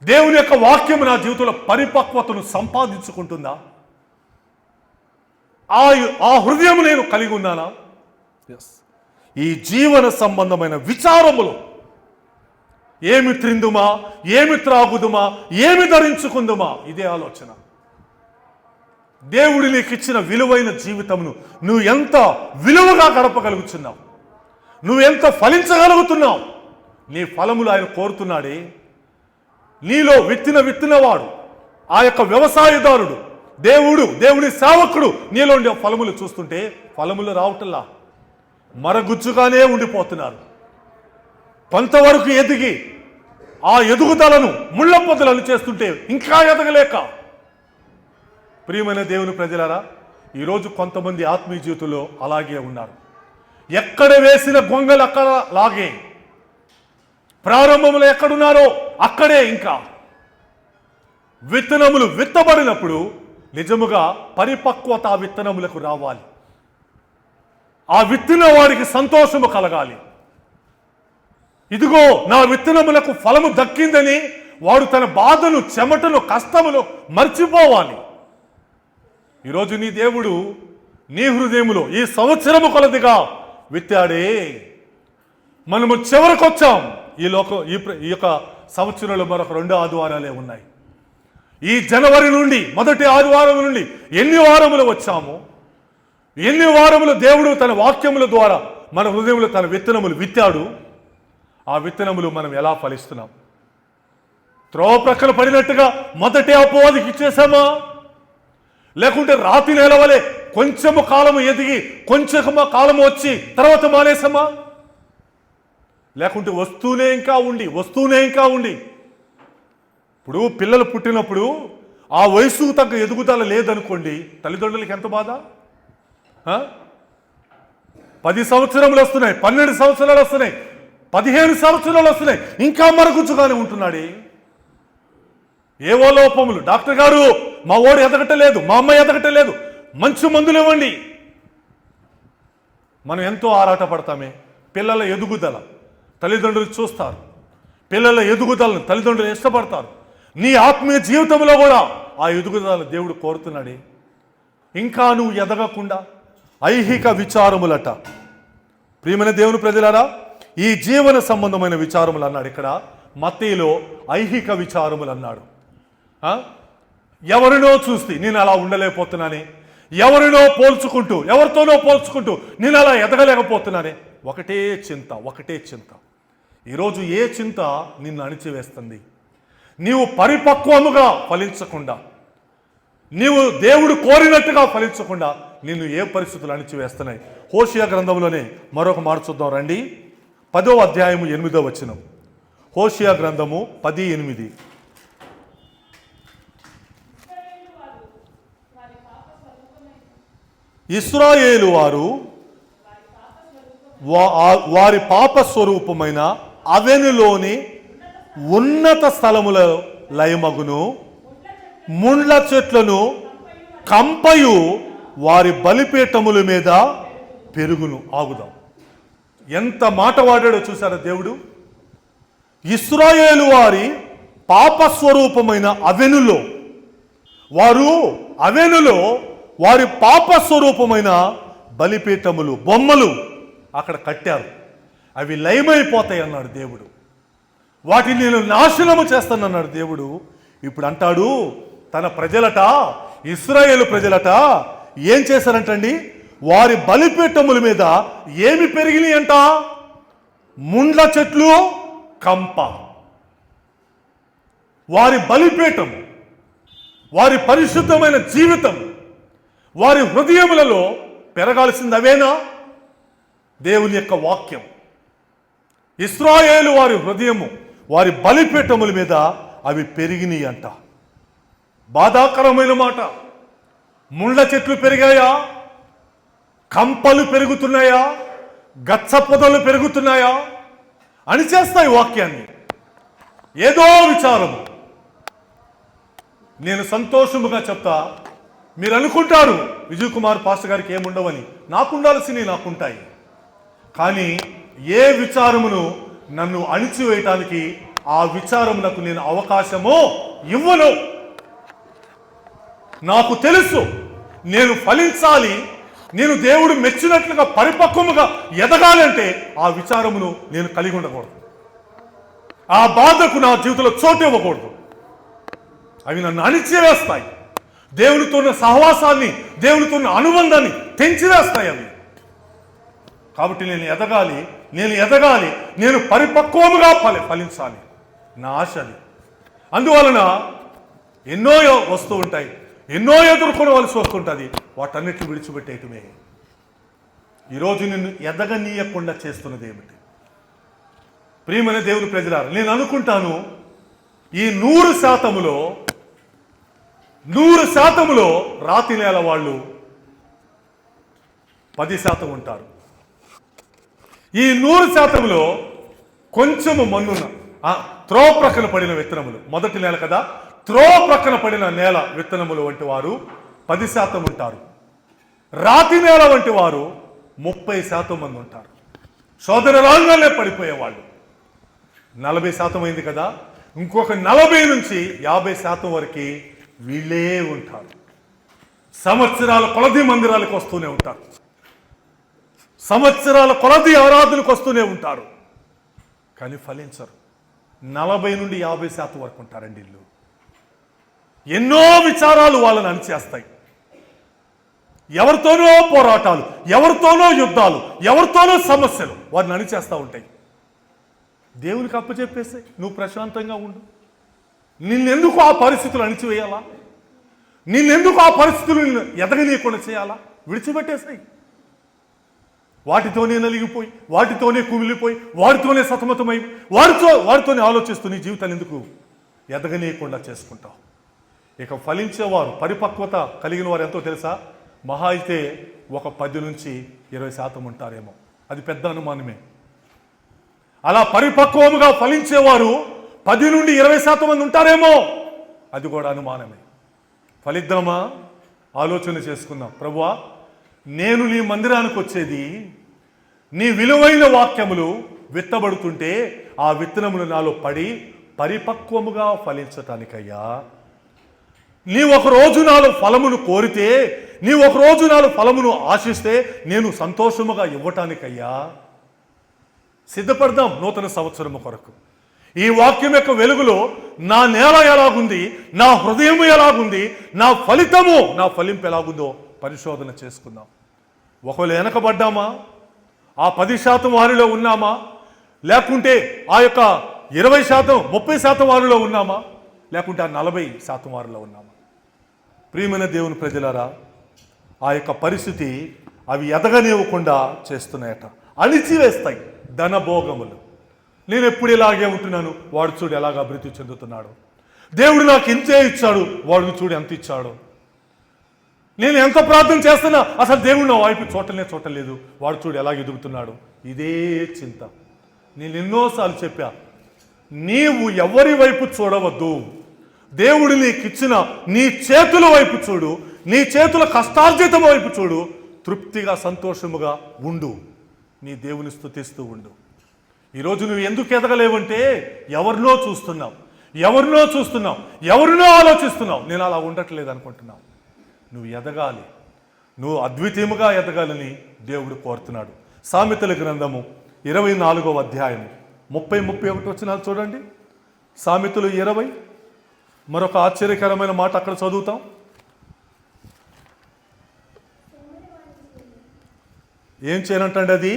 దేవుని యొక్క వాక్యం నా జీవితంలో పరిపక్వతను సంపాదించుకుంటుందా? ఆ హృదయం నేను కలిగి ఉన్నానా? ఈ జీవన సంబంధమైన విచారములు, ఏమి త్రిందుమా, ఏమి త్రాగుదుమా, ఏమి ధరించుకుందుమా, ఇదే ఆలోచన. దేవుడి నీకు ఇచ్చిన విలువైన జీవితమును నువ్వు ఎంత విలువగా గడపగలుగుతున్నావు, నువ్వు ఎంత ఫలించగలుగుతున్నావు, నీ ఫలములు ఆయన కోరుతున్నాడే. నీలో విత్తినవాడు, ఆ యొక్క వ్యవసాయదారుడు, దేవుని సేవకుడు నీలో ఉండే ఫలములు చూస్తుంటే ఫలములు రావటంలా, మరగుజ్జుగానే ఉండిపోతున్నారు. కొంతవరకు ఎదిగి ఆ ఎదుగుదలను ముళ్ళ పొదలను చేస్తుంటే ఇంకా ఎదగలేక. ప్రియమైన దేవుని ప్రజలారా, ఈరోజు కొంతమంది ఆత్మీయ జీవితంలో అలాగే ఉన్నారు. ఎక్కడ వేసిన గొంగలు అక్కడ లాగే, ప్రారంభంలో ఎక్కడున్నారో అక్కడే. ఇంకా విత్తనములు విత్తబడినప్పుడు నిజముగా పరిపక్వత ఆ విత్తనములకు రావాలి. ఆ విత్తిన వాడికి సంతోషము కలగాలి. ఇదిగో నా విత్తనములకు ఫలము దక్కిందని వాడు తన బాధను, చెమటను, కష్టములు మర్చిపోవాలి. ఈరోజు నీ దేవుడు నీ హృదయములో ఈ సంవత్సరము కొలదిగా విత్తాడే. మనము చివరికి వచ్చాం. ఈ యొక్క సంవత్సరంలో మరొక 2 ఆదివారాలే ఉన్నాయి. ఈ జనవరి నుండి మొదటి ఆదివారం నుండి ఎన్ని వారములు వచ్చాము, ఎన్ని వారములు దేవుడు తన వాక్యముల ద్వారా మన హృదయంలో తన విత్తనములు విత్తాడు. ఆ విత్తనములు మనం ఎలా ఫలిస్తున్నాం? త్రోవ ప్రక్కన పడినట్టుగా మొదటి అపవాదికి ఇచ్చేసామా? లేకుంటే రాతి నేలవలే కొంచెము కాలము ఎదిగి కొంచెము కాలము వచ్చి తర్వాత మానేసామా? లేకుంటే వస్తూనే ఇంకా ఉండి ఇప్పుడు పిల్లలు పుట్టినప్పుడు ఆ వయసుకు తగ్గ ఎదుగుదల లేదనుకోండి, తల్లిదండ్రులకి ఎంత బాధ? 10 సంవత్సరములు వస్తున్నాయి, 12 సంవత్సరాలు వస్తున్నాయి, 15 సంవత్సరాలు వస్తున్నాయి, ఇంకా మరుగుజ్జుగానే ఉంటున్నాడు. ఏవో లోపములు. డాక్టర్ గారు మా ఓడు ఎదగటలేదు, మా అమ్మాయి ఎదగటలేదు, మంచి మందులు ఇవ్వండి. మనం ఎంతో ఆరాటపడతామే. పిల్లల ఎదుగుదల తల్లిదండ్రులు చూస్తారు, పిల్లల ఎదుగుదలను తల్లిదండ్రులు ఇష్టపడతారు. నీ ఆత్మీయ జీవితంలో కూడా ఆ ఎదుగుదల దేవుడు కోరుతున్నాడే. ఇంకా నువ్వు ఎదగకుండా ఐహిక విచారములట. ప్రియమైన దేవుని ప్రజలారా, ఈ జీవన సంబంధమైన విచారములు అన్నాడు ఇక్కడ. మత్తయిలో ఐహిక విచారములు అన్నాడు. ఎవరినో చూస్తే నేను అలా ఉండలేకపోతున్నానే, ఎవరితోనో పోల్చుకుంటూ నేను అలా ఎదగలేకపోతున్నానే. ఒకటే చింత. ఈరోజు ఏ చింత నిన్ను అణిచివేస్తుంది? నీవు పరిపక్వముగా ఫలించకుండా, నీవు దేవుడు కోరినట్టుగా ఫలించకుండా నిన్ను ఏ పరిస్థితులు అణిచివేస్తున్నాయి? హోషియా గ్రంథంలోనే మరొక మాట చూద్దాం రండి. 10వ అధ్యాయము 8వ వచనం. హోషియా గ్రంథము 10:8. ఇశ్రాయేలు వారు వారి పాప స్వరూపమైన అవెనులోని ఉన్నత స్థలముల లయమగును, ముండ్ల చెట్లను కంపయు వారి బలిపీఠముల మీద పెరుగును. ఆగుదాం. ఎంత మాట వాడాడో చూసారా దేవుడు? ఇశ్రాయేలు వారి పాపస్వరూపమైన అవెనులో వారి పాపస్వరూపమైన బలిపీఠములు, బొమ్మలు అక్కడ కట్టారు. అవి లయమైపోతాయి అన్నాడు దేవుడు. వాటిని నేను నాశనము చేస్తానన్నాడు దేవుడు. ఇప్పుడు అంటాడు, తన ప్రజలట, ఇశ్రాయేలు ప్రజలట ఏం చేశారంటండి? వారి బలిపీఠముల మీద ఏమి పెరిగినాయి అంట? ముండ్ల చెట్లు, కంప. వారి బలిపీఠం, వారి పరిశుద్ధమైన జీవితం, వారి హృదయములలో పెరగాల్సింది అవేనా? దేవుని యొక్క వాక్యం. ఇశ్రాయేలు వారి హృదయము, వారి బలిపీఠముల మీద అవి పెరిగినాయి అంట. బాధాకరమైన మాట. ముండ్ల చెట్లు పెరిగాయా? కంపలు పెరుగుతున్నాయా? గచ్చ పొదలు పెరుగుతున్నాయా? అని చేస్తాయి వాక్యాన్ని. ఏదో విచారము. నేను సంతోషముగా చెప్తా, మీరు అనుకుంటారు విజయ్ కుమార్ పాస్టర్ గారికి ఏముండవని. నాకుండాల్సినవి నాకుంటాయి. కానీ ఏ విచారమును నన్ను అణిచివేయటానికి ఆ విచారమునకు నేను అవకాశమో ఇవ్వను. నాకు తెలుసు నేను ఫలించాలి, నేను దేవుడు మెచ్చినట్లుగా పరిపక్వముగా ఎదగాలంటే ఆ విచారమును నేను కలిగి ఉండకూడదు. ఆ బాధకు నా జీవితంలో చోటు ఇవ్వకూడదు. అవి నన్ను అణిచివేస్తాయి. దేవునితో ఉన్న సహవాసాన్ని, దేవునితో ఉన్న అనుబంధాన్ని తెంచివేస్తాయి అవి. కాబట్టి నేను ఎదగాలి, నేను పరిపక్వముగా ఫలించాలి. నా ఆశ అది. అందువలన ఎన్నో వస్తూ ఉంటాయి, ఎన్నో ఎదుర్కొనవలసి వస్తుంటుంది. వాటన్నిటిని విడిచిపెట్టేయటమే. ఈరోజు నిన్ను ఎదగనీయకుండా చేస్తున్నది ఏమిటి? ప్రియమైన దేవుని ప్రజలారా, నేను అనుకుంటాను ఈ 100%లో రాతి నేల వాళ్ళు 10% ఉంటారు. ఈ 100%లో కొంచెము మన్నున్న త్రోవ ప్రక్కన పడిన విత్తనములు, మొదటి నేల కదా, త్రోవ ప్రక్కన పడిన నేల విత్తనములు వంటి వారు 10% ఉంటారు. రాతి నేల వంటి వారు 30% మంది ఉంటారు. శోధన రంగంలో పడిపోయేవాళ్ళు. 40% అయింది కదా, ఇంకొక 40 నుంచి 50% వరకు వీళ్ళే ఉంటారు. సంవత్సరాల కొలది మందిరాలకు వస్తూనే ఉంటారు, సంవత్సరాల కొలది ఆరాధనకు వస్తూనే ఉంటారు, కానీ ఫలించరు. 40 నుండి 50% వరకు ఉంటారండి వీళ్ళు. ఎన్నో విచారాలు వాళ్ళని అణిచేస్తాయి. ఎవరితోనో పోరాటాలు, ఎవరితోనో యుద్ధాలు, ఎవరితోనో సమస్యలు వారిని అణిచేస్తూ ఉంటాయి. దేవునికి అప్పచెప్పేసి నువ్వు ప్రశాంతంగా ఉండు. నిన్నెందుకు ఆ పరిస్థితులు అణిచివేయాలా? నిన్నెందుకు ఆ పరిస్థితులు ఎదగనీయకుండా చేయాలా? విడిచిపెట్టేసాయి. వాటితోనే నలిగిపోయి, వాటితోనే కుమిలిపోయి, వాటితోనే సతమతమై, వాటితోనే ఆలోచిస్తూ నీ జీవితాన్ని ఎందుకు ఎదగనీయకుండా చేసుకుంటావు? ఇక ఫలించేవారు, పరిపక్వత కలిగిన వారు ఎంతో తెలుసా? మహా అయితే ఒక 10 నుంచి 20% ఉంటారేమో. అది పెద్ద అనుమానమే. అలా పరిపక్వముగా ఫలించేవారు 10 నుండి 20% మంది ఉంటారేమో. అది కూడా అనుమానమే. ఫలిద్దామా? ఆలోచన చేసుకుందాం. ప్రభువా, నేను నీ మందిరానికి వచ్చేది నీ విలువైన వాక్యములు విత్తబడుతుంటే ఆ విత్తనములు నాలో పడి పరిపక్వముగా ఫలించటానికయ్యా. నీ ఒక రోజు నాలో ఫలమును కోరితే, నీ ఒక రోజు నాలో ఫలమును ఆశిస్తే నేను సంతోషముగా ఇవ్వటానికయ్యా. సిద్ధపడదాం నూతన సంవత్సరము కొరకు. ఈ వాక్యం యొక్క వెలుగులో నా నేల ఎలాగుంది, నా హృదయం ఎలాగుంది, నా ఫలితము, నా ఫలింపు ఎలాగుందో పరిశోధన చేసుకుందాం. ఒకవేళ వెనకబడ్డామా, ఆ 10% వారిలో ఉన్నామా, లేకుంటే ఆ యొక్క 20%, 30% వారిలో ఉన్నామా, లేకుంటే ఆ 40% వారిలో ఉన్నామా? ప్రియమైన దేవుని ప్రజలారా, ఆ యొక్క పరిస్థితి అవి ఎదగనివ్వకుండా చేస్తున్నాయట, అణిచివేస్తాయి. ధనభోగములు. నేను ఎప్పుడు ఇలాగే ఉంటున్నాను, వాడు చూడు ఎలాగ అభివృద్ధి చెందుతున్నాడు. దేవుడు నాకు ఇంతే ఇచ్చాడు, వాడు చూడు ఎంత ఇచ్చాడు. నేను ఎంత ప్రార్థన చేస్తున్నా అసలు దేవుడు నా వైపు చూడలేదు, వాడు చూడు ఎలాగ ఎదుగుతున్నాడు. ఇదే చింత. నేను ఎన్నోసార్లు చెప్పా, నీవు ఎవరి వైపు చూడవద్దు. దేవుడు నీకు ఇచ్చిన నీ చేతుల వైపు చూడు, నీ చేతుల కష్టార్జితం వైపు చూడు. తృప్తిగా సంతోషముగా ఉండు, నీ దేవుని స్తుతిస్తూ ఉండు. ఈరోజు నువ్వు ఎందుకు ఎదగలేవంటే ఎవరినో చూస్తున్నావు, ఎవరినో ఆలోచిస్తున్నావు. నేను అలా ఉండట్లేదు అనుకుంటున్నావు. నువ్వు ఎదగాలి, నువ్వు అద్వితీయముగా ఎదగాలని దేవుడు కోరుతున్నాడు. సామెతల గ్రంథము 24వ అధ్యాయం 30-31 వచనాలు చూడండి. సామెతలు 20. మరొక ఆశ్చర్యకరమైన మాట అక్కడ చదువుతాం. ఏం చేయనంటండి అది?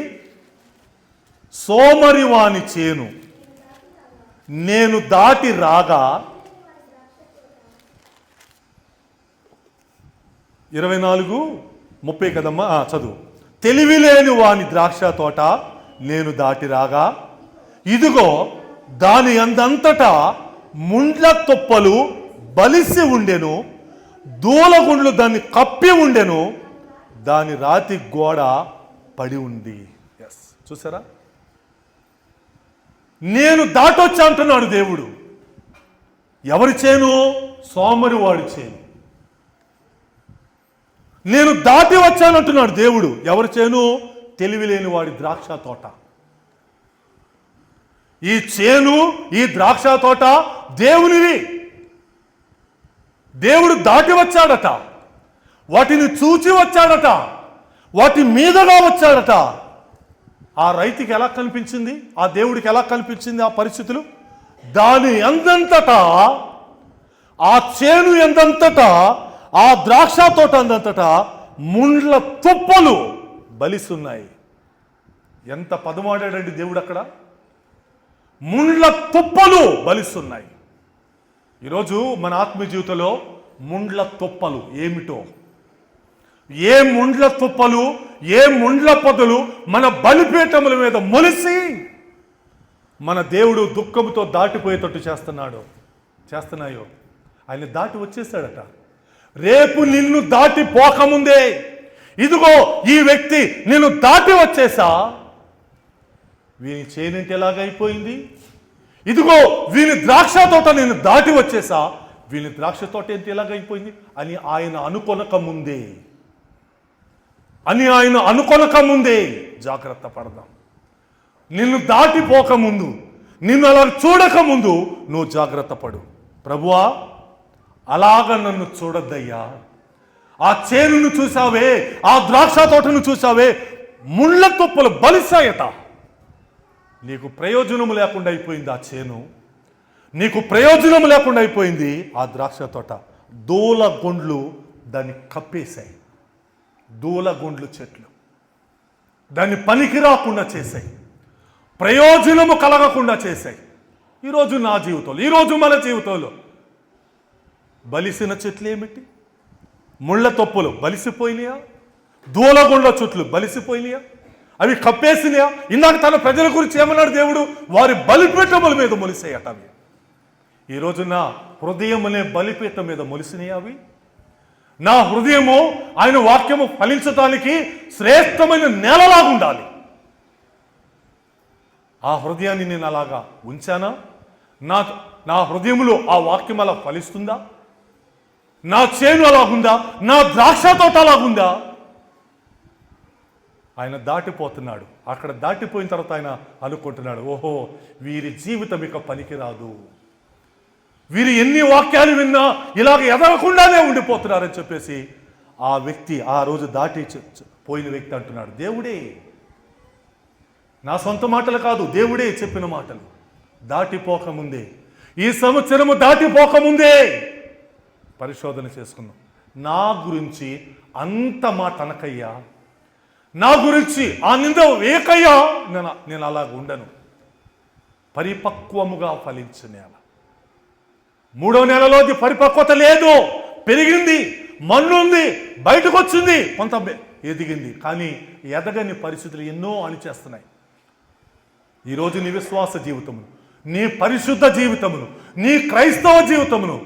సోమరివాని చేను నేను దాటి రాగా 24:30 కదమ్మా, చదువు. తెలివిలేని వాని ద్రాక్ష తోట నేను దాటి రాగా, ఇదిగో దాని అందంతటా ముండ్ల తుప్పలు బలిసి ఉండెను, దూలగుండ్లు దాన్ని కప్పి ఉండెను, దాని రాతి గోడ పడి ఉంది. ఎస్, చూసారా? నేను దాటొచ్చా అంటున్నాడు దేవుడు. ఎవరి చేను? సోమరివాడి చేను. నేను దాటి వచ్చానంటున్నాడు దేవుడు. ఎవరి చేను? తెలివిలేని వాడి ద్రాక్ష తోట. ఈ చేను, ఈ ద్రాక్ష తోట దేవునివి. దేవుడు దాటి వచ్చాడట, వాటిని చూచి వచ్చాడట, వాటి మీదగా వచ్చాడట. ఆ రైతుకి ఎలా కనిపించింది? ఆ దేవుడికి ఎలా కనిపించింది ఆ పరిస్థితులు? దాని ఎందంతటా, ఆ చేను ఎందంతటా, ఆ ద్రాక్ష తోట అందంతటా ముండ్ల తుప్పలు బలిస్తున్నాయి. ఎంత పదమాడాడండి దేవుడు అక్కడ. ముండ్ల తుప్పలు బలిస్తున్నాయి. ఈరోజు మన ఆత్మీయ జీవితంలో ముండ్ల తుప్పలు ఏమిటో, ఏ ముండ్ల తుప్పలు, ఏ ముండ్ల పొదలు మన బలిపీఠముల మీద మొలిసి మన దేవుడు దుఃఖంతో దాటిపోయేటట్టు చేస్తున్నాయో. ఆయన దాటి వచ్చేసాడట. రేపు నిన్ను దాటిపోకముందే, ఇదిగో ఈ వ్యక్తి నిన్ను దాటి వచ్చేసా, వీని చేనంటే ఎలాగైపోయింది, ఇదిగో వీని ద్రాక్ష తోట నేను దాటి వచ్చేసా, వీని ద్రాక్ష తోట ఏంటి ఎలాగైపోయింది అని ఆయన అనుకొనక ముందే జాగ్రత్త పడదాం. నిన్ను దాటిపోకముందు, నిన్ను అలా చూడక ముందు నువ్వు జాగ్రత్త పడు. ప్రభువా, అలాగ నన్ను చూడొద్దయ్యా. ఆ చేనును చూసావే, ఆ ద్రాక్ష తోటను చూసావే, ముళ్ళ తుప్పలు బలిసాయట. నీకు ప్రయోజనం లేకుండా అయిపోయింది ఆ చేను, నీకు ప్రయోజనం లేకుండా అయిపోయింది ఆ ద్రాక్ష తోట. దూల గుండ్లు దాన్ని కప్పేశాయి. దూల గుండ్లు చెట్లు దాన్ని పనికి రాకుండా చేశాయి, ప్రయోజనము కలగకుండా చేశాయి. ఈరోజు నా జీవితంలో, ఈరోజు మన జీవితంలో బలిసిన చెట్లు ఏమిటి? ముళ్ళ తొప్పులు బలిసిపోయినాయా? దూలగుండ్ల చెట్లు బలిసిపోయినాయా? అవి కప్పేసినాయా? ఇందాక తన ప్రజల గురించి ఏమన్నాడు దేవుడు? వారి బలిపీఠముల మీద మొలిసాయట అవి. ఈరోజు నా హృదయం అనే బలిపీఠం మీద మొలిసినాయా అవి? నా హృదయము ఆయన వాక్యము ఫలించటానికి శ్రేష్టమైన నేలలాగా ఉండాలి. ఆ హృదయాన్ని నేను అలాగా ఉంచానా? నా హృదయంలో ఆ వాక్యం అలా ఫలిస్తుందా? నా చేను అలాగుందా? నా ద్రాక్ష తోట అలాగుందా? ఆయన దాటిపోతున్నాడు. అక్కడ దాటిపోయిన తర్వాత ఆయన అనుకుంటున్నాడు, ఓహో, వీరి జీవితం ఇక పనికిరాదు, వీరు ఎన్ని వాక్యాలు విన్నా ఇలాగ ఎదగకుండానే ఉండిపోతున్నారని చెప్పేసి ఆ వ్యక్తి, ఆ రోజు దాటి పోయిన వ్యక్తి అంటున్నాడు, దేవుడే, నా సొంత మాటలు కాదు, దేవుడే చెప్పిన మాటలు. దాటిపోకముందే, ఈ సంవత్సరము దాటిపోకముందే పరిశోధన చేసుకున్నాం. నా గురించి అంత మాట అనకయ్యా, నా గురించి ఆ నింద వేకయ్యా, నేను అలాగ ఉండను. పరిపక్వముగా ఫలించు నేల. 3వ నెలలో పరిపక్వత లేదు, పెరిగింది, మన్ను ఉంది, బయటకు వచ్చింది, కొంత ఎదిగింది, కానీ ఎదగని పరిస్థితులు ఎన్నో అణిచేస్తున్నాయి. ఈరోజు నీ విశ్వాస జీవితమును, నీ పరిశుద్ధ జీవితమును, నీ క్రైస్తవ జీవితమును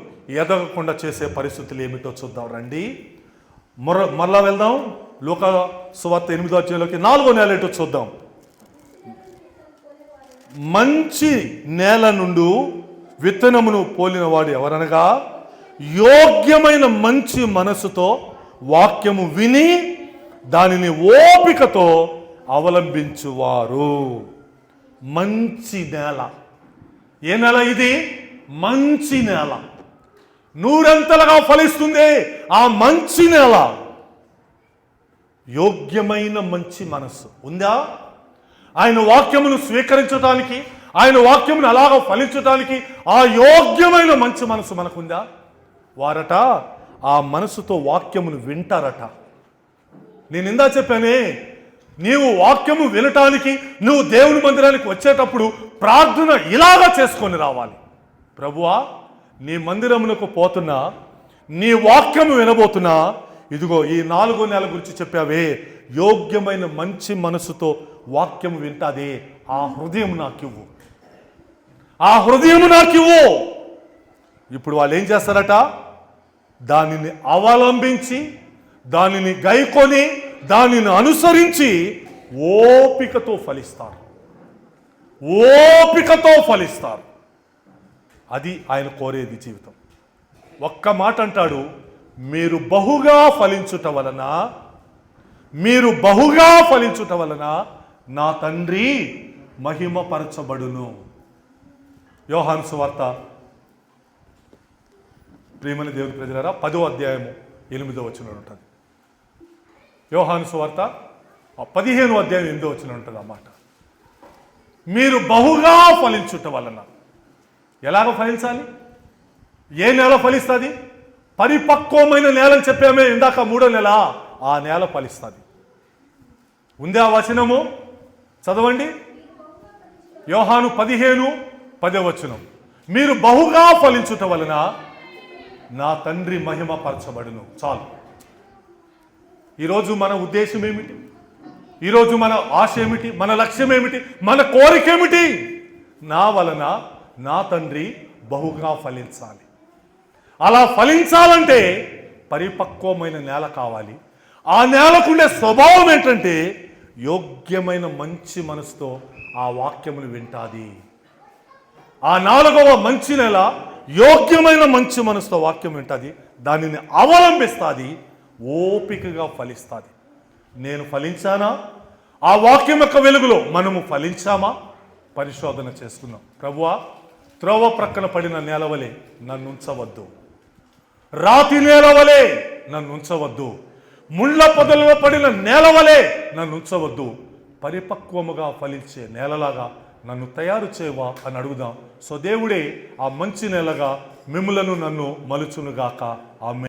ఎదగకుండా చేసే పరిస్థితులు ఏమిటో చూద్దాం రండి. మరలా వెళ్దాం. లూకా సువార్త 8వ అధ్యాయంలోకి 4వ నెల ఏంటో చూద్దాం. మంచి నేల నుండి విత్తనమును పోలిన వాడు ఎవరనగా, యోగ్యమైన మంచి మనసుతో వాక్యము విని దానిని ఓపికతో అవలంబించువారు. మంచి నేల. ఏ నేల ఇది? మంచి నేల. నూరంతలుగా ఫలిస్తుంది ఆ మంచి నేల. యోగ్యమైన మంచి మనస్సు ఉందా? ఆయన వాక్యమును స్వీకరించడానికి, ఆయన వాక్యమును అలాగ ఫలించడానికి ఆ యోగ్యమైన మంచి మనసు మనకుందా? వారట ఆ మనసుతో వాక్యమును వింటారట. నేను ఇందా చెప్పానే, నీవు వాక్యము వినటానికి నువ్వు దేవుని మందిరానికి వచ్చేటప్పుడు ప్రార్థన ఇలాగా చేసుకొని రావాలి. ప్రభువా, నీ మందిరమునకు పోతున్నా, నీ వాక్యము వినబోతున్నా, ఇదిగో ఈ 4వ నెల గురించి చెప్పావే, యోగ్యమైన మంచి మనసుతో వాక్యము వింటాదే, ఆ హృదయం నాకివ్వు, ఆ హృదయం నాకివ్వు. ఇప్పుడు వాళ్ళు ఏం చేస్తారట? దానిని అవలంబించి, దానిని గైకొని, దానిని అనుసరించి ఓపికతో ఫలిస్తారు, ఓపికతో ఫలిస్తారు. అది ఆయన కోరేది జీవితం. ఒక్క మాట అంటాడు, మీరు బహుగా ఫలించుట వలన, మీరు బహుగా ఫలించుట వలన నా తండ్రి మహిమపరచబడును. యోహాను సువార్త, ప్రియమైన దేవుని ప్రజలారా, 10వ అధ్యాయము 8వ వచనం ఉంటుంది. యోహాను సువార్త 15వ అధ్యాయం 8వ వచనం ఉంటుంది అన్నమాట. మీరు బహుగా ఫలించుట వలన. ఎలాగ ఫలించాలి? ఏ నేల ఫలిస్తుంది? పరిపక్వమైన నేలని చెప్పామే ఇందాక, 3వ నెల, ఆ నేల ఫలిస్తుంది. ఉంది ఆ వచనము? చదవండి. యోహాను 15:10 వచనం. మీరు బహుగా ఫలించుట వలన నా తండ్రి మహిమ పరచబడును. చాలు. ఈరోజు మన ఉద్దేశం ఏమిటి? ఈరోజు మన ఆశ ఏమిటి? మన లక్ష్యం ఏమిటి? మన కోరిక ఏమిటి? నా వలన నా తండ్రి బహుగా ఫలించాలి. అలా ఫలించాలంటే పరిపక్వమైన నేల కావాలి. ఆ నేలకుండే స్వభావం ఏంటంటే, యోగ్యమైన మంచి మనసుతో ఆ వాక్యమును వింటాది. ఆ 4వ మంచి నేల యోగ్యమైన మంచి మనసుతో వాక్యం వింటుంది, దానిని అవలంబిస్తుంది, ఓపికగా ఫలిస్తుంది. నేను ఫలించానా? ఆ వాక్యం యొక్క వెలుగులో మనము ఫలించామా? పరిశోధన చేసుకుందాం. ప్రభువా, త్రోవ ప్రక్కన పడిన నేలవలే నన్ను ఉంచవద్దు, రాతి నేలవలే నన్ను ఉంచవద్దు, ముళ్ళ పొదలలో పడిన నేలవలే నన్ను ఉంచవద్దు, పరిపక్వముగా ఫలించే నేలలాగా నన్ను తయారు చేయవా అని అడుగుదాం. సో దేవుడే ఆ మంచి నేలగా మిమ్ములను నన్ను మలుచునుగాక. ఆమేన్.